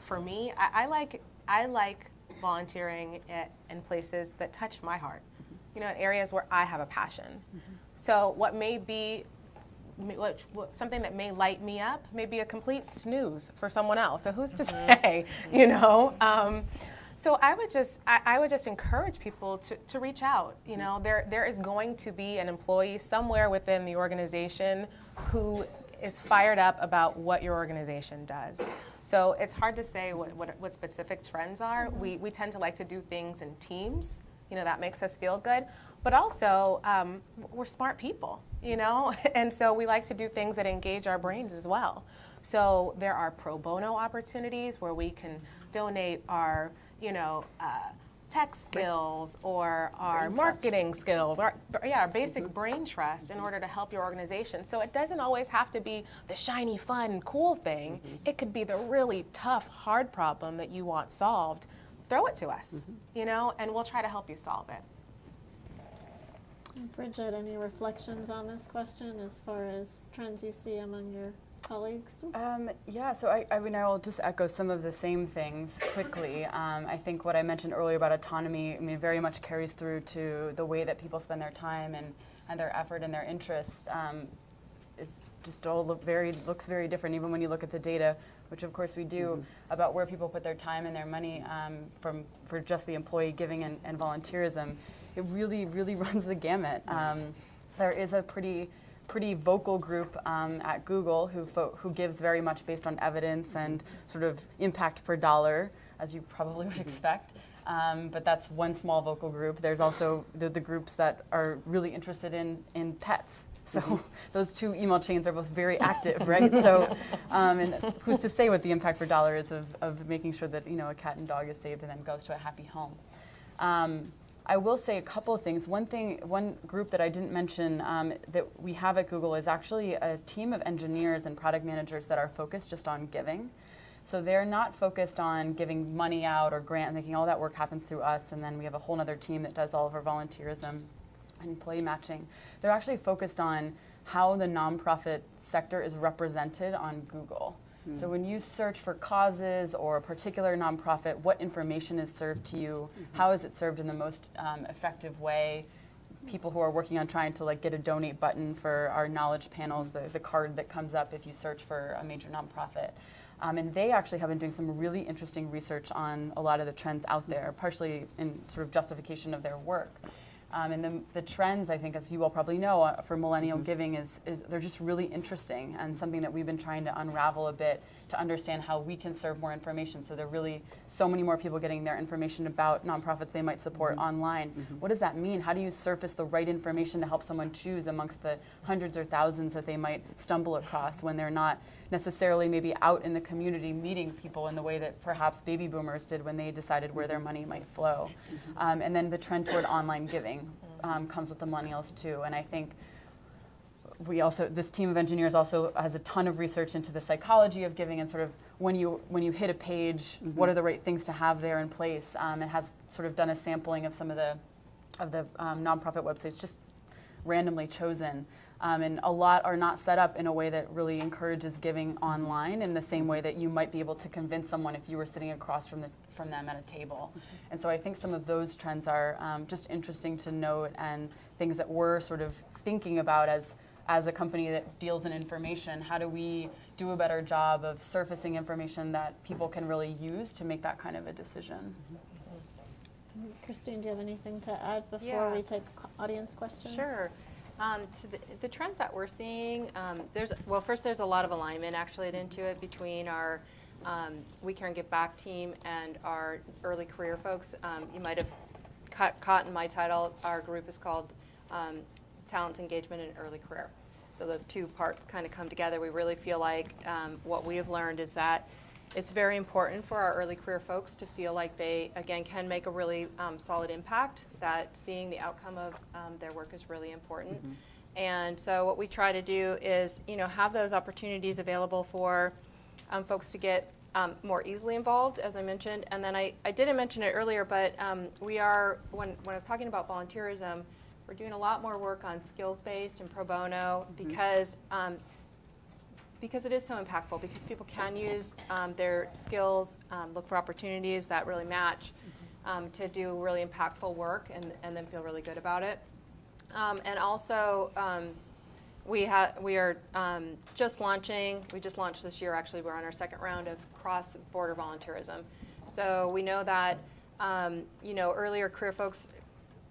for me, I like volunteering in places that touch my heart, in areas where I have a passion. So what may be something that may light me up may be a complete snooze for someone else. So who's to say, So I would just encourage people to reach out. There is going to be an employee somewhere within the organization who is fired up about what your organization does. So it's hard to say what specific trends are. We tend to like to do things in teams, that makes us feel good. But also, we're smart people, and so we like to do things that engage our brains as well. So there are pro bono opportunities where we can donate our, tech skills or our marketing skills, or our basic brain trust in order to help your organization. So it doesn't always have to be the shiny, fun, cool thing. It could be the really tough, hard problem that you want solved. Throw it to us, and we'll try to help you solve it. Brigitte, any reflections on this question as far as trends you see among your colleagues? So I mean, I will just echo some of the same things quickly. I think what I mentioned earlier about autonomy, very much carries through to the way that people spend their time and their effort and their interest. Is just all looks very different, even when you look at the data, which of course we do, about where people put their time and their money for just the employee giving and volunteerism. It really, really runs the gamut. There is a pretty vocal group at Google who gives very much based on evidence and sort of impact per dollar, as you probably would expect. But that's one small vocal group. There's also the groups that are really interested in pets. So those two email chains are both very active, right? So and who's to say what the impact per dollar is of making sure that a cat and dog is saved and then goes to a happy home. I will say a couple of things. One group that I didn't mention that we have at Google is actually a team of engineers and product managers that are focused just on giving. So they're not focused on giving money out or grant making. All that work happens through us, and then we have a whole other team that does all of our volunteerism and employee matching. They're actually focused on how the nonprofit sector is represented on Google. So when you search for causes or a particular nonprofit, what information is served to you? How is it served in the most effective way? People who are working on trying to get a donate button for our knowledge panels, the card that comes up if you search for a major nonprofit. And they actually have been doing some really interesting research on a lot of the trends out there, partially in sort of justification of their work. And the trends, I think, as you all probably know, for millennial giving is they're just really interesting and something that we've been trying to unravel a bit to understand how we can serve more information. So there are really so many more people getting their information about nonprofits they might support online. What does that mean? How do you surface the right information to help someone choose amongst the hundreds or thousands that they might stumble across when they're not necessarily maybe out in the community meeting people in the way that perhaps baby boomers did when they decided where their money might flow. And then the trend toward online giving comes with the millennials too. And I think this team of engineers also has a ton of research into the psychology of giving and sort of when you hit a page, what are the right things to have there in place. It has sort of done a sampling of some of the nonprofit websites just randomly chosen. And a lot are not set up in a way that really encourages giving online in the same way that you might be able to convince someone if you were sitting across from them at a table. And so I think some of those trends are just interesting to note and things that we're sort of thinking about as a company that deals in information. How do we do a better job of surfacing information that people can really use to make that kind of a decision? Christine, do you have anything to add before we take audience questions? Sure. So the trends that we're seeing, there's a lot of alignment actually at Intuit between our We Care and Give Back team and our early career folks. You might have caught in my title, our group is called Talent Engagement and Early Career. So those two parts kind of come together. We really feel like what we have learned is that it's very important for our early career folks to feel like they, again, can make a really solid impact, that seeing the outcome of their work is really important. And so what we try to do is, have those opportunities available for folks to get more easily involved, as I mentioned. And then I didn't mention it earlier, but we are, when I was talking about volunteerism, we're doing a lot more work on skills-based and pro bono because it is so impactful, because people can use their skills, look for opportunities that really match to do really impactful work and then feel really good about it. And also, we are just launching, we just launched this year actually, we're on our second round of cross-border volunteerism. So we know that, earlier career folks,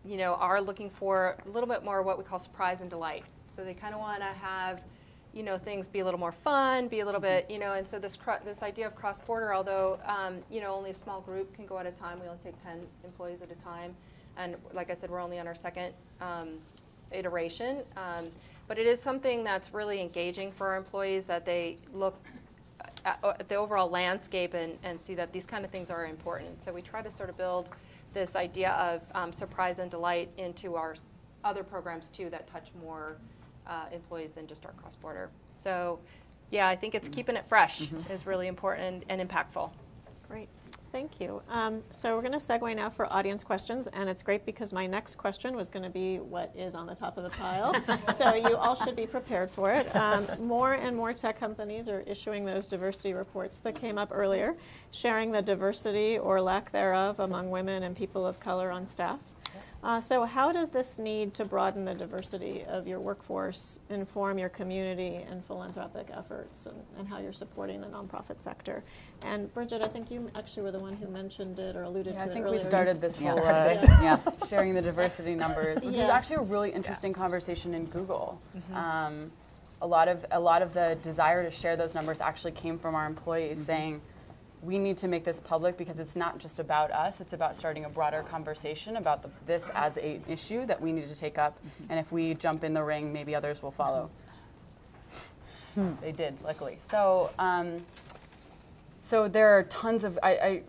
are looking for a little bit more what we call surprise and delight. So they kind of want to have, things be a little more fun, be a little bit, and so this idea of cross-border, although, only a small group can go at a time, we only take 10 employees at a time, And like I said, we're only on our second iteration. But it is something that's really engaging for our employees, that they look at the overall landscape and see that these kind of things are important. So we try to sort of build this idea of surprise and delight into our other programs too that touch more employees than just our cross-border. So yeah, I think it's keeping it fresh is really important and impactful. Great. Thank you. So we're going to segue now for audience questions, and it's great because my next question was going to be what is on the top of the pile. So you all should be prepared for it. More and more tech companies are issuing those diversity reports that came up earlier, sharing the diversity or lack thereof among women and people of color on staff. So how does this need to broaden the diversity of your workforce inform your community and philanthropic efforts, and how you're supporting the nonprofit sector? And Brigitte, I think you actually were the one who mentioned it or alluded to it I think earlier. we started this whole sharing the diversity numbers, which is actually a really interesting conversation in Google. A lot of the desire to share those numbers actually came from our employees saying, we need to make this public because it's not just about us, it's about starting a broader conversation about this as an issue that we need to take up. And if we jump in the ring, maybe others will follow. They did, luckily. So, so there are tons of,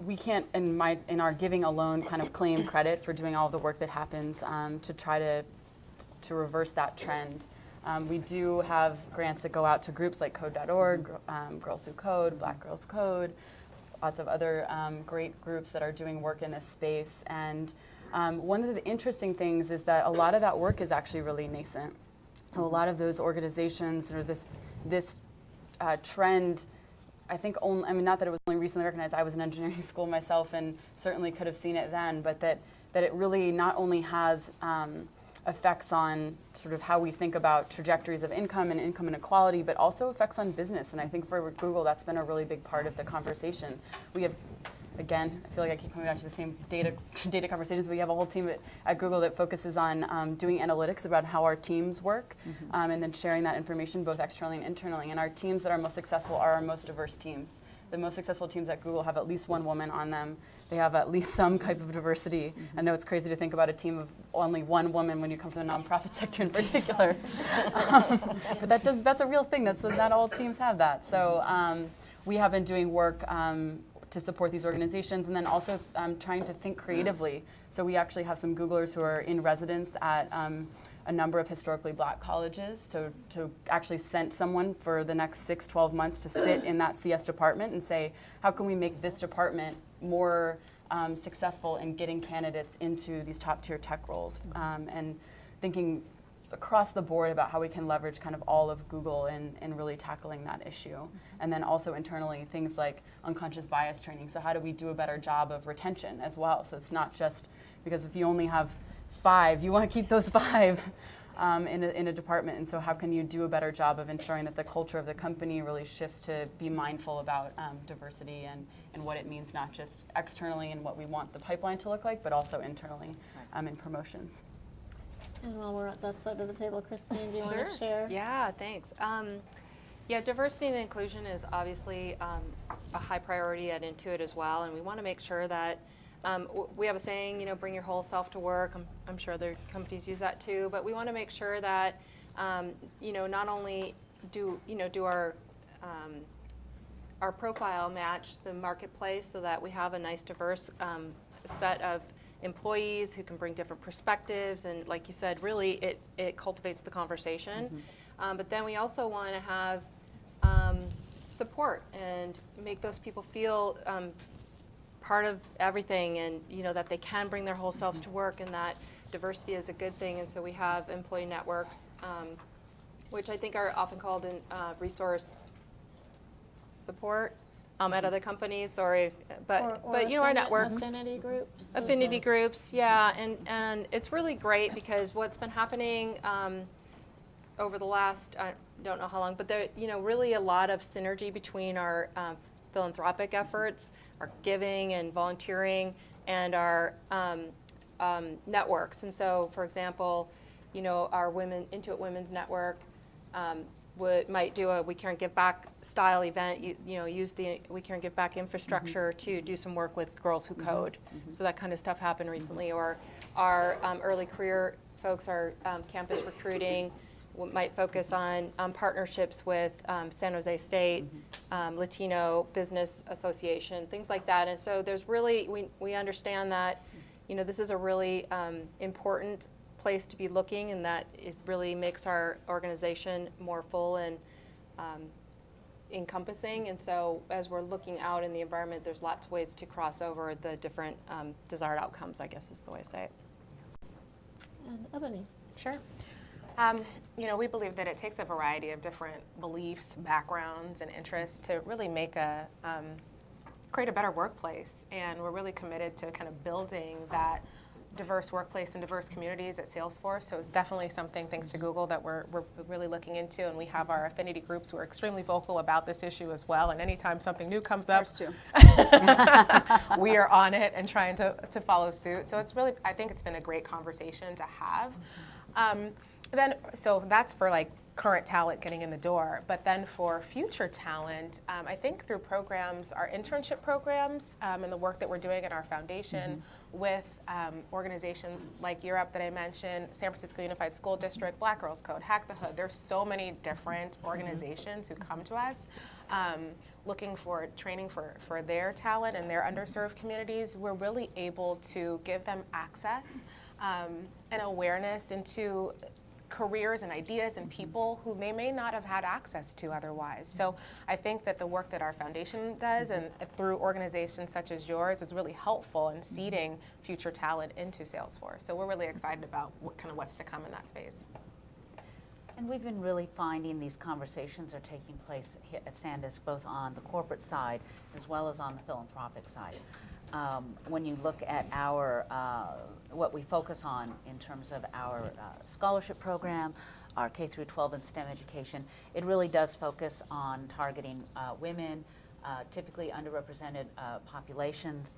we can't, in our giving alone, kind of claim credit for doing all of the work that happens to try to reverse that trend. We do have grants that go out to groups like Code.org, Girls Who Code, Black Girls Code, lots of other great groups that are doing work in this space. And one of the interesting things is that a lot of that work is actually really nascent. So a lot of those organizations, or this trend, I think only, I mean, not that it was only recently recognized. I was in engineering school myself and certainly could have seen it then, but that it really not only has effects on sort of how we think about trajectories of income and income inequality, but also effects on business. And I think for Google, that's been a really big part of the conversation. We have, again, I feel like I keep coming back to the same data conversations, but we have a whole team at Google that focuses on doing analytics about how our teams work, and then sharing that information both externally and internally. And our teams that are most successful are our most diverse teams. The most successful teams at Google have at least one woman on them. They have at least some type of diversity. I know it's crazy to think about a team of only one woman when you come from the nonprofit sector in particular. But that's a real thing. Not all teams have that. So we have been doing work to support these organizations, and then also trying to think creatively. So we actually have some Googlers who are in residence at a number of historically black colleges, so to actually send someone for the next 6-12 months to sit in that CS department and say, how can we make this department more successful in getting candidates into these top tier tech roles, and thinking across the board about how we can leverage kind of all of Google in really tackling that issue. And then also internally, things like unconscious bias training. So how do we do a better job of retention as well? So it's not just, because if you only have 5, you want to keep those 5 in a department. And so how can you do a better job of ensuring that the culture of the company really shifts to be mindful about diversity and what it means, not just externally and what we want the pipeline to look like, but also internally in promotions. And while we're at that side of the table, Christine, do you want to share? Yeah, thanks. Yeah, diversity and inclusion is obviously a high priority at Intuit as well, and we want to make sure that we have a saying, bring your whole self to work. I'm sure other companies use that too, but we want to make sure that not only do our profile match the marketplace, so that we have a nice diverse set of employees who can bring different perspectives, and like you said, really it cultivates the conversation. But then we also want to have support and make those people feel part of everything, and that they can bring their whole selves to work, and that diversity is a good thing. And so we have employee networks, which I think are often called in resource support at other companies, or our networks, affinity groups, yeah, and it's really great because what's been happening over the last, I don't know how long, but there really a lot of synergy between our philanthropic efforts, our giving and volunteering, and our networks. And so, for example, our Intuit Women's Network might do a We Care and Give Back style event, use the We Care and Give Back infrastructure to do some work with Girls Who Code. So that kind of stuff happened recently. Or our early career folks, our campus recruiting might focus on partnerships with San Jose State, Latino Business Association, things like that. And so there's really, we understand that, this is a really important place to be looking, and that it really makes our organization more full and encompassing. And so as we're looking out in the environment, there's lots of ways to cross over the different desired outcomes, I guess is the way to say it. And Ebony. Sure. We believe that it takes a variety of different beliefs, backgrounds, and interests to really create a better workplace. And we're really committed to kind of building that diverse workplace and diverse communities at Salesforce. So it's definitely something, thanks to Google, that we're really looking into. And we have our affinity groups who are extremely vocal about this issue as well. And anytime something new comes up, we are on it and trying to follow suit. So it's really, I think it's been a great conversation to have. So that's for current talent getting in the door. But then for future talent, I think through programs, our internship programs, and the work that we're doing at our foundation with organizations like Europe that I mentioned, San Francisco Unified School District, Black Girls Code, Hack the Hood. There's so many different organizations who come to us looking for training for their talent and their underserved communities. We're really able to give them access and awareness into careers and ideas and people who they may not have had access to otherwise. So I think that the work that our foundation does and through organizations such as yours is really helpful in seeding future talent into Salesforce. So we're really excited about what's to come in that space. And we've been really finding these conversations are taking place at SanDisk, both on the corporate side as well as on the philanthropic side. When you look at our what we focus on in terms of our scholarship program, our K through 12 and STEM education, it really does focus on targeting women, typically underrepresented populations.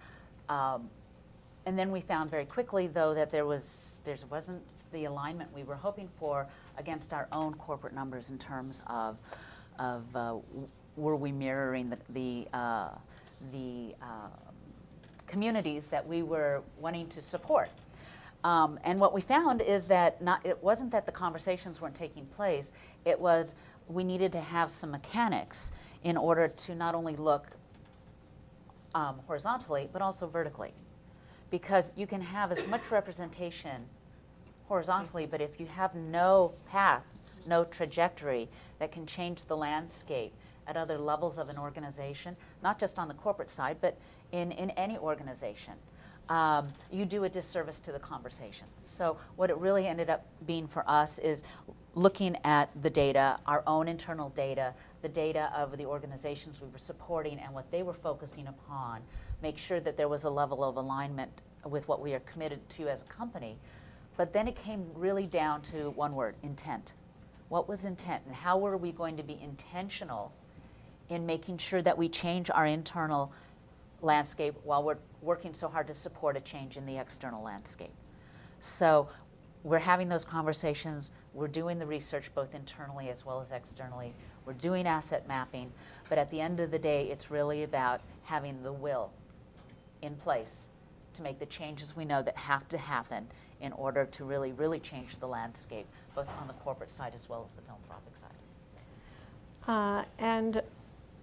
And then we found very quickly, though, that there wasn't the alignment we were hoping for against our own corporate numbers in terms of were we mirroring the communities that we were wanting to support. And what we found is that it wasn't that the conversations weren't taking place, it was we needed to have some mechanics in order to not only look horizontally, but also vertically. Because you can have as much representation horizontally, but if you have no path, no trajectory that can change the landscape at other levels of an organization, not just on the corporate side, but in any organization, you do a disservice to the conversation. So what it really ended up being for us is looking at the data, our own internal data, the data of the organizations we were supporting and what they were focusing upon, make sure that there was a level of alignment with what we are committed to as a company. But then it came really down to one word, intent. What was intent, and how were we going to be intentional in making sure that we change our internal landscape while we're working so hard to support a change in the external landscape. So we're having those conversations, we're doing the research both internally as well as externally, we're doing asset mapping, but at the end of the day, it's really about having the will in place to make the changes we know that have to happen in order to really, really change the landscape, both on the corporate side as well as the philanthropic side. And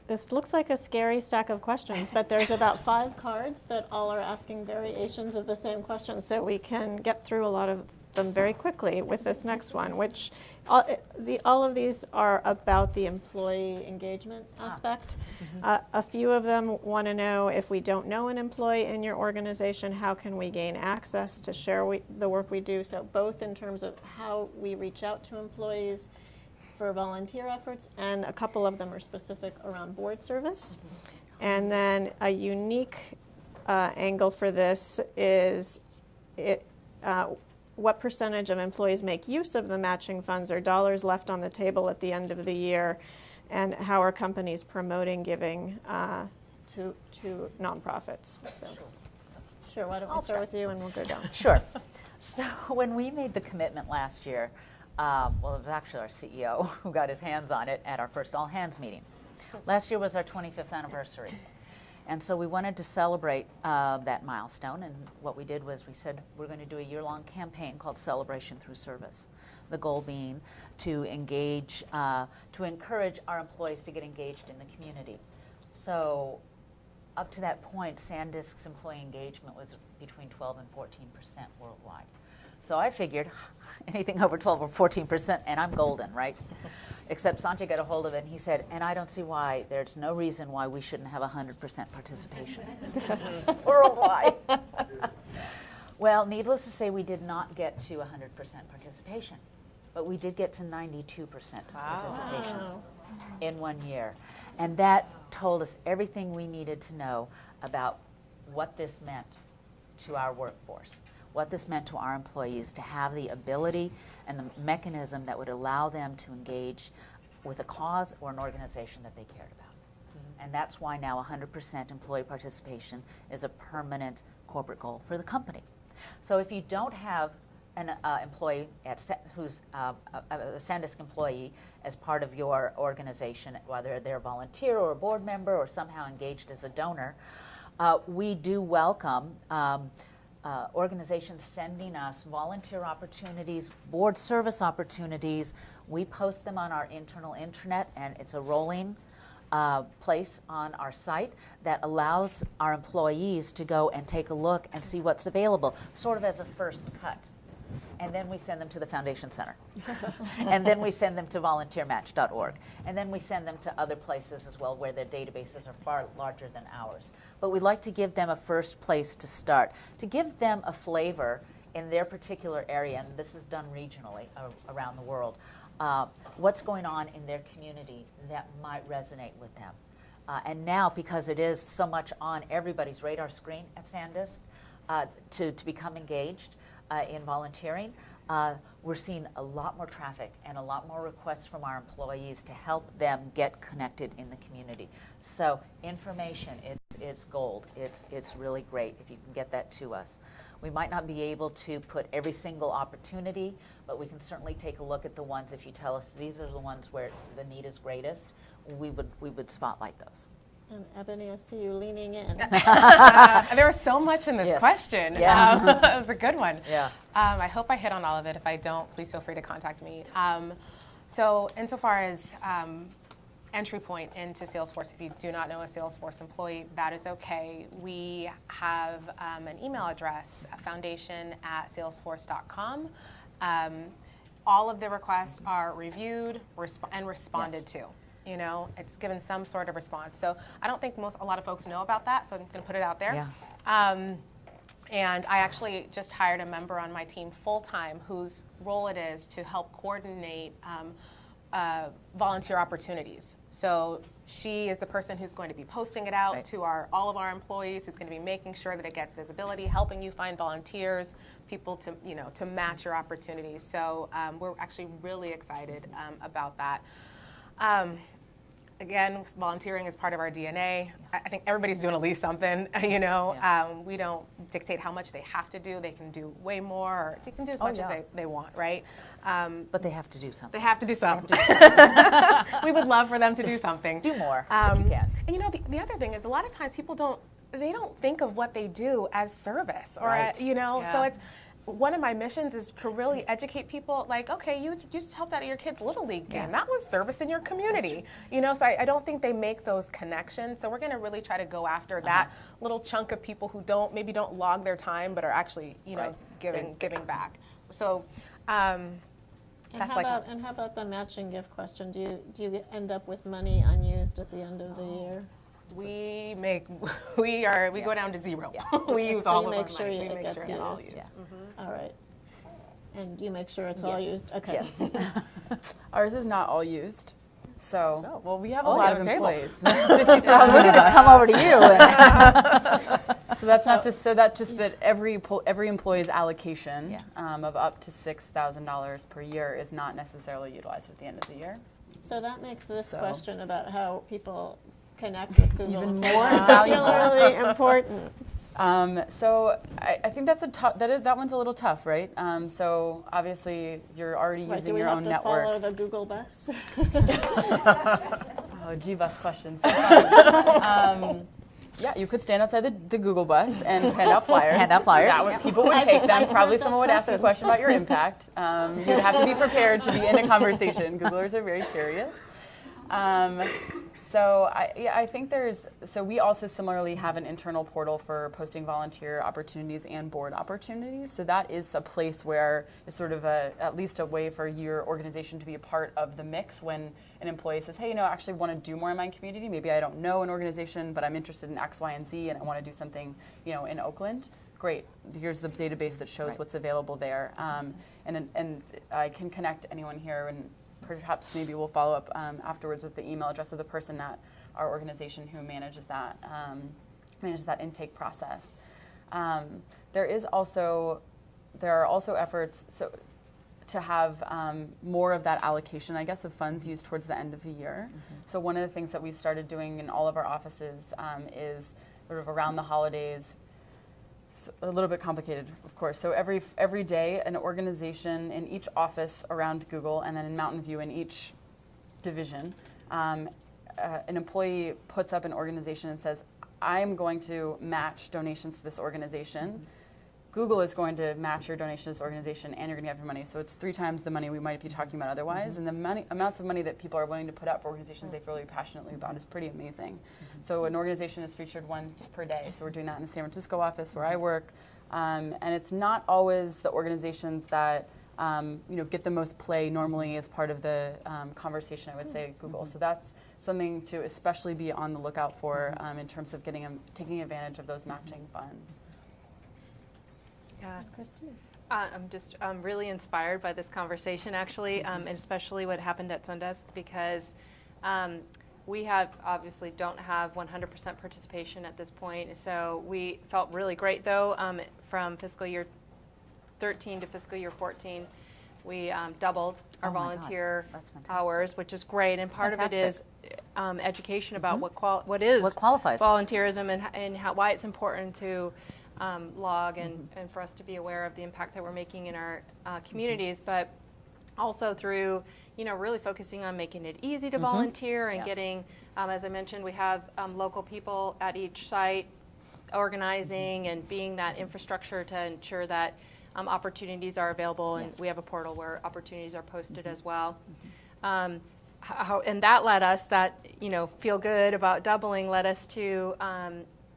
this looks like a scary stack of questions, but there's about 5 cards that all are asking variations of the same question, so we can get through a lot of them very quickly with this next one, which all of these are about the employee engagement aspect. A few of them want to know, if we don't know an employee in your organization, how can we gain access to share the work we do? So both in terms of how we reach out to employees for volunteer efforts, and a couple of them are specific around board service. And then a unique angle for this is what percentage of employees make use of the matching funds or dollars left on the table at the end of the year, and how are companies promoting giving to nonprofits. So, sure, why don't we start with you and we'll go down. Sure. So when we made the commitment last year, Well, it was actually our CEO who got his hands on it at our first all-hands meeting. Last year was our 25th anniversary. And so we wanted to celebrate that milestone, and what we did was we said we're going to do a year-long campaign called Celebration Through Service. The goal being to engage, to encourage our employees to get engaged in the community. So up to that point, SanDisk's employee engagement was between 12 and 14% worldwide. So I figured anything over 12 or 14%, and I'm golden, right? Except Sanjay got a hold of it, and he said, and I don't see why, there's no reason why we shouldn't have 100% participation worldwide. Well, needless to say, we did not get to 100% participation, but we did get to 92% participation in 1 year. And that told us everything we needed to know about what this meant to our workforce, what this meant to our employees, to have the ability and the mechanism that would allow them to engage with a cause or an organization that they cared about. And that's why now 100% employee participation is a permanent corporate goal for the company. So if you don't have an employee who's a SanDisk employee as part of your organization, whether they're a volunteer or a board member or somehow engaged as a donor, we do welcome organizations sending us volunteer opportunities, board service opportunities. We post them on our internal intranet, and it's a rolling place on our site that allows our employees to go and take a look and see what's available, sort of as a first cut. And then we send them to the Foundation Center. And then we send them to volunteermatch.org. And then we send them to other places as well where their databases are far larger than ours. But we'd like to give them a first place to start, to give them a flavor in their particular area, and this is done regionally around the world, what's going on in their community that might resonate with them. And now, because it is so much on everybody's radar screen at SanDisk, to become engaged in volunteering, we're seeing a lot more traffic and a lot more requests from our employees to help them get connected in the community. So information, it's gold. It's really great if you can get that to us. We might not be able to put every single opportunity, but we can certainly take a look at the ones, if you tell us these are the ones where the need is greatest, we would spotlight those. And Ebony, I see you leaning in. There was so much in this question. Yeah. It was a good one. Yeah. I hope I hit on all of it. If I don't, please feel free to contact me. So insofar as entry point into Salesforce, if you do not know a Salesforce employee, that is okay. We have an email address, foundation@salesforce.com. All of the requests are reviewed and responded to. You know, it's given some sort of response. So I don't think a lot of folks know about that, so I'm going to put it out there. Yeah. And I actually just hired a member on my team full-time whose role it is to help coordinate volunteer opportunities. So she is the person who's going to be posting it out to all of our employees, who's going to be making sure that it gets visibility, helping you find volunteers, people to match your opportunities. So we're actually really excited about that. Again, volunteering is part of our DNA. I think everybody's doing at least something, you know. Yeah. We don't dictate how much they have to do. They can do way more, or they can do as much as they want, right? But they have to do something. They have to do something. We would love for them to do something. Do more if you can. And you know, the other thing is a lot of times people don't think of what they do as service, or so it's, one of my missions is to really educate people, like, okay, you just helped out at your kid's Little League game. That was service in your community. You know, so I don't think they make those connections. So we're going to really try to go after that little chunk of people who maybe don't log their time, but are actually, giving back. So And how about the matching gift question? Do you end up with money unused at the end of the year? We go down to zero. Yeah. We use all of our money. We make sure it's all used. Yeah. Mm-hmm. All right. And you make sure it's all used? Okay. Yes. Ours is not all used. So well, we have a lot of employees. We're going to come over to you. So that's not just that every employee's allocation of up to $6,000 per year is not necessarily utilized at the end of the year. So that makes this question about how people connect with Google. Even It's more particularly important. So I think that's that one's a little tough, right? So obviously you're already using your own Do we have to networks. follow the Google bus? Oh, G-bus questions. So fun. Yeah, you could stand outside the Google bus and hand out flyers. Hand out flyers. People would take them. I've Probably heard someone would that's ask you a happened. question about your impact. You'd have to be prepared to be in a conversation. Googlers are very curious. So I think we also similarly have an internal portal for posting volunteer opportunities and board opportunities. So that is a place where it's sort of at least a way for your organization to be a part of the mix when an employee says, hey, I actually want to do more in my community. Maybe I don't know an organization, but I'm interested in X, Y, and Z, and I want to do something, in Oakland. Great. Here's the database that shows what's available there. And I can connect anyone here, and perhaps maybe we'll follow up afterwards with the email address of the person at our organization who manages that intake process. There are also efforts to have more of that allocation, I guess, of funds used towards the end of the year. Mm-hmm. So one of the things that we've started doing in all of our offices is sort of around the holidays. It's a little bit complicated, of course. So every day, an organization in each office around Google, and then in Mountain View in each division, an employee puts up an organization and says, I'm going to match donations to this organization. Mm-hmm. Google is going to match your donation to this organization, and you're going to have your money. So it's 3 times the money we might be talking about otherwise. Mm-hmm. And the amounts of money that people are willing to put up for organizations they feel really passionately about is pretty amazing. Mm-hmm. So an organization is featured 1 per day. So we're doing that in the San Francisco office where I work. And it's not always the organizations that get the most play normally as part of the conversation, I would say, at Google. Mm-hmm. So that's something to especially be on the lookout for in terms of taking advantage of those matching funds. Yeah, Christine. I'm really inspired by this conversation, actually, and especially what happened at SanDisk, because we obviously don't have 100% participation at this point. So we felt really great, though, from fiscal year 13 to fiscal year 14. We doubled our volunteer hours, which is great. And part of it is education about what qualifies volunteerism and why it's important to log and for us to be aware of the impact that we're making in our communities, but also through really focusing on making it easy to volunteer and getting, as I mentioned, we have local people at each site organizing and being that infrastructure to ensure that opportunities are available, and we have a portal where opportunities are posted as well. And that led us, feel good about doubling, led us to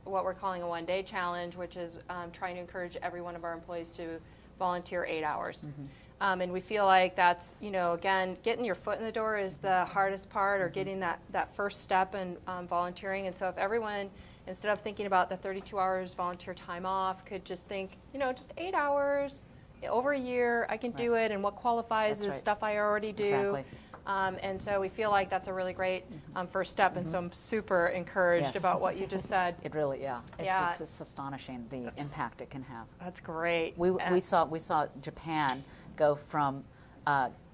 what we're calling a one-day challenge, which is trying to encourage every one of our employees to volunteer 8 hours. Mm-hmm. And we feel like that's, again, getting your foot in the door is the hardest part, or getting that first step in volunteering. And so if everyone, instead of thinking about the 32 hours volunteer time off, could just think, just 8 hours over a year, I can do it, and what qualifies is stuff I already do. Exactly. And so we feel like that's a really great first step, and so I'm super encouraged about what you just said. It really, it's astonishing the impact it can have. That's great. We saw Japan go from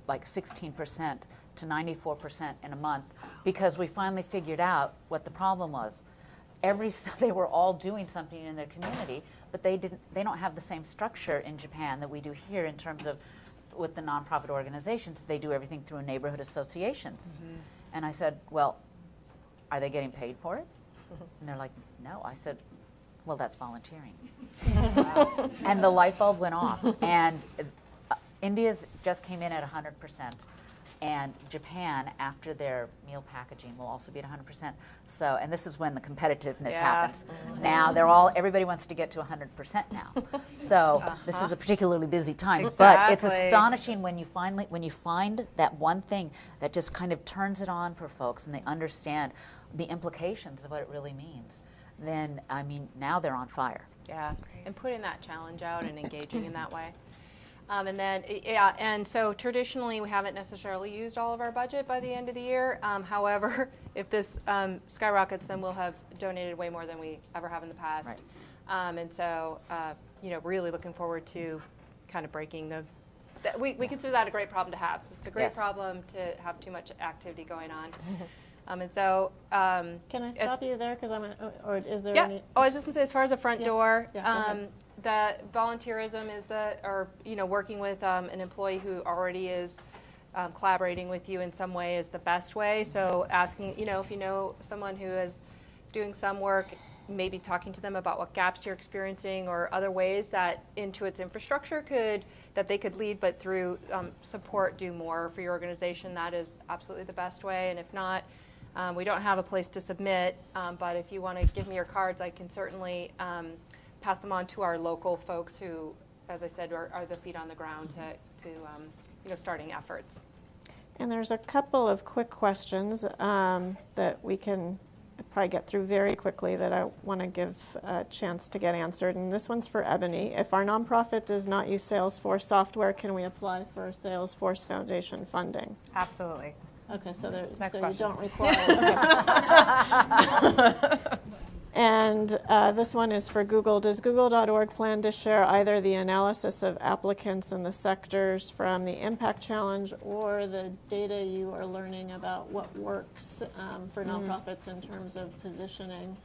like 16% to 94% in a month, because we finally figured out what the problem was. They were all doing something in their community, but they don't have the same structure in Japan that we do here in terms of with the nonprofit organizations. They do everything through neighborhood associations. Mm-hmm. And I said, well, are they getting paid for it? And they're like, no. I said, well, that's volunteering. And the light bulb went off. And India's just came in at 100%. And Japan, after their meal packaging, will also be at 100%. So, and this is when the competitiveness happens. Mm-hmm. Now everybody wants to get to 100% now. So this is a particularly busy time. Exactly. But it's astonishing when you find that one thing that just kind of turns it on for folks, and they understand the implications of what it really means. Then, now they're on fire. Yeah, and putting that challenge out and engaging in that way. And so traditionally we haven't necessarily used all of our budget by the end of the year. However, if this skyrockets, then we'll have donated way more than we ever have in the past. Right. And so, really looking forward to kind of breaking we consider that a great problem to have. It's a great problem to have too much activity going on. And so, Can I stop you there? Because or is there yeah. any? Oh, I was just gonna say, as far as the front door, Yeah, go ahead. the volunteerism is working with an employee who already is collaborating with you in some way is the best way. So asking, if you know someone who is doing some work, maybe talking to them about what gaps you're experiencing or other ways that Intuit's infrastructure that they could lead, but through support do more for your organization. That is absolutely the best way. And if not, we don't have a place to submit, but if you want to give me your cards, I can certainly pass them on to our local folks who, as I said, are the feet on the ground to starting efforts. And there's a couple of quick questions that we can probably get through very quickly that I want to give a chance to get answered. And this one's for Ebony. If our nonprofit does not use Salesforce software, can we apply for Salesforce Foundation funding? Absolutely. Okay, so you question. don't require. Okay. And this one is for Google. Does Google.org plan to share either the analysis of applicants in the sectors from the Impact Challenge or the data you are learning about what works for nonprofits in terms of positioning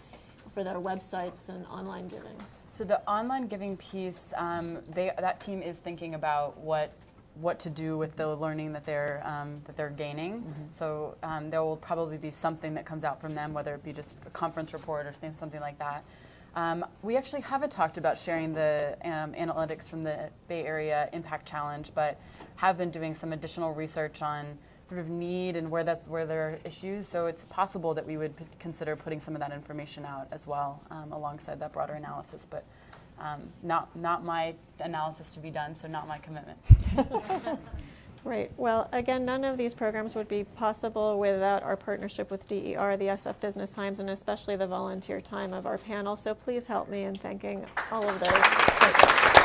for their websites and online giving? So the online giving piece, that team is thinking about what to do with the learning that they're gaining. So there will probably be something that comes out from them, whether it be just a conference report or something like that. We actually haven't talked about sharing the analytics from the Bay Area Impact Challenge, but have been doing some additional research on sort of need and where there are issues. So it's possible that we would consider putting some of that information out as well alongside that broader analysis. But not my analysis to be done, so not my commitment. Right. Well, again, none of these programs would be possible without our partnership with DER, the SF Business Times, and especially the volunteer time of our panel. So please help me in thanking all of those.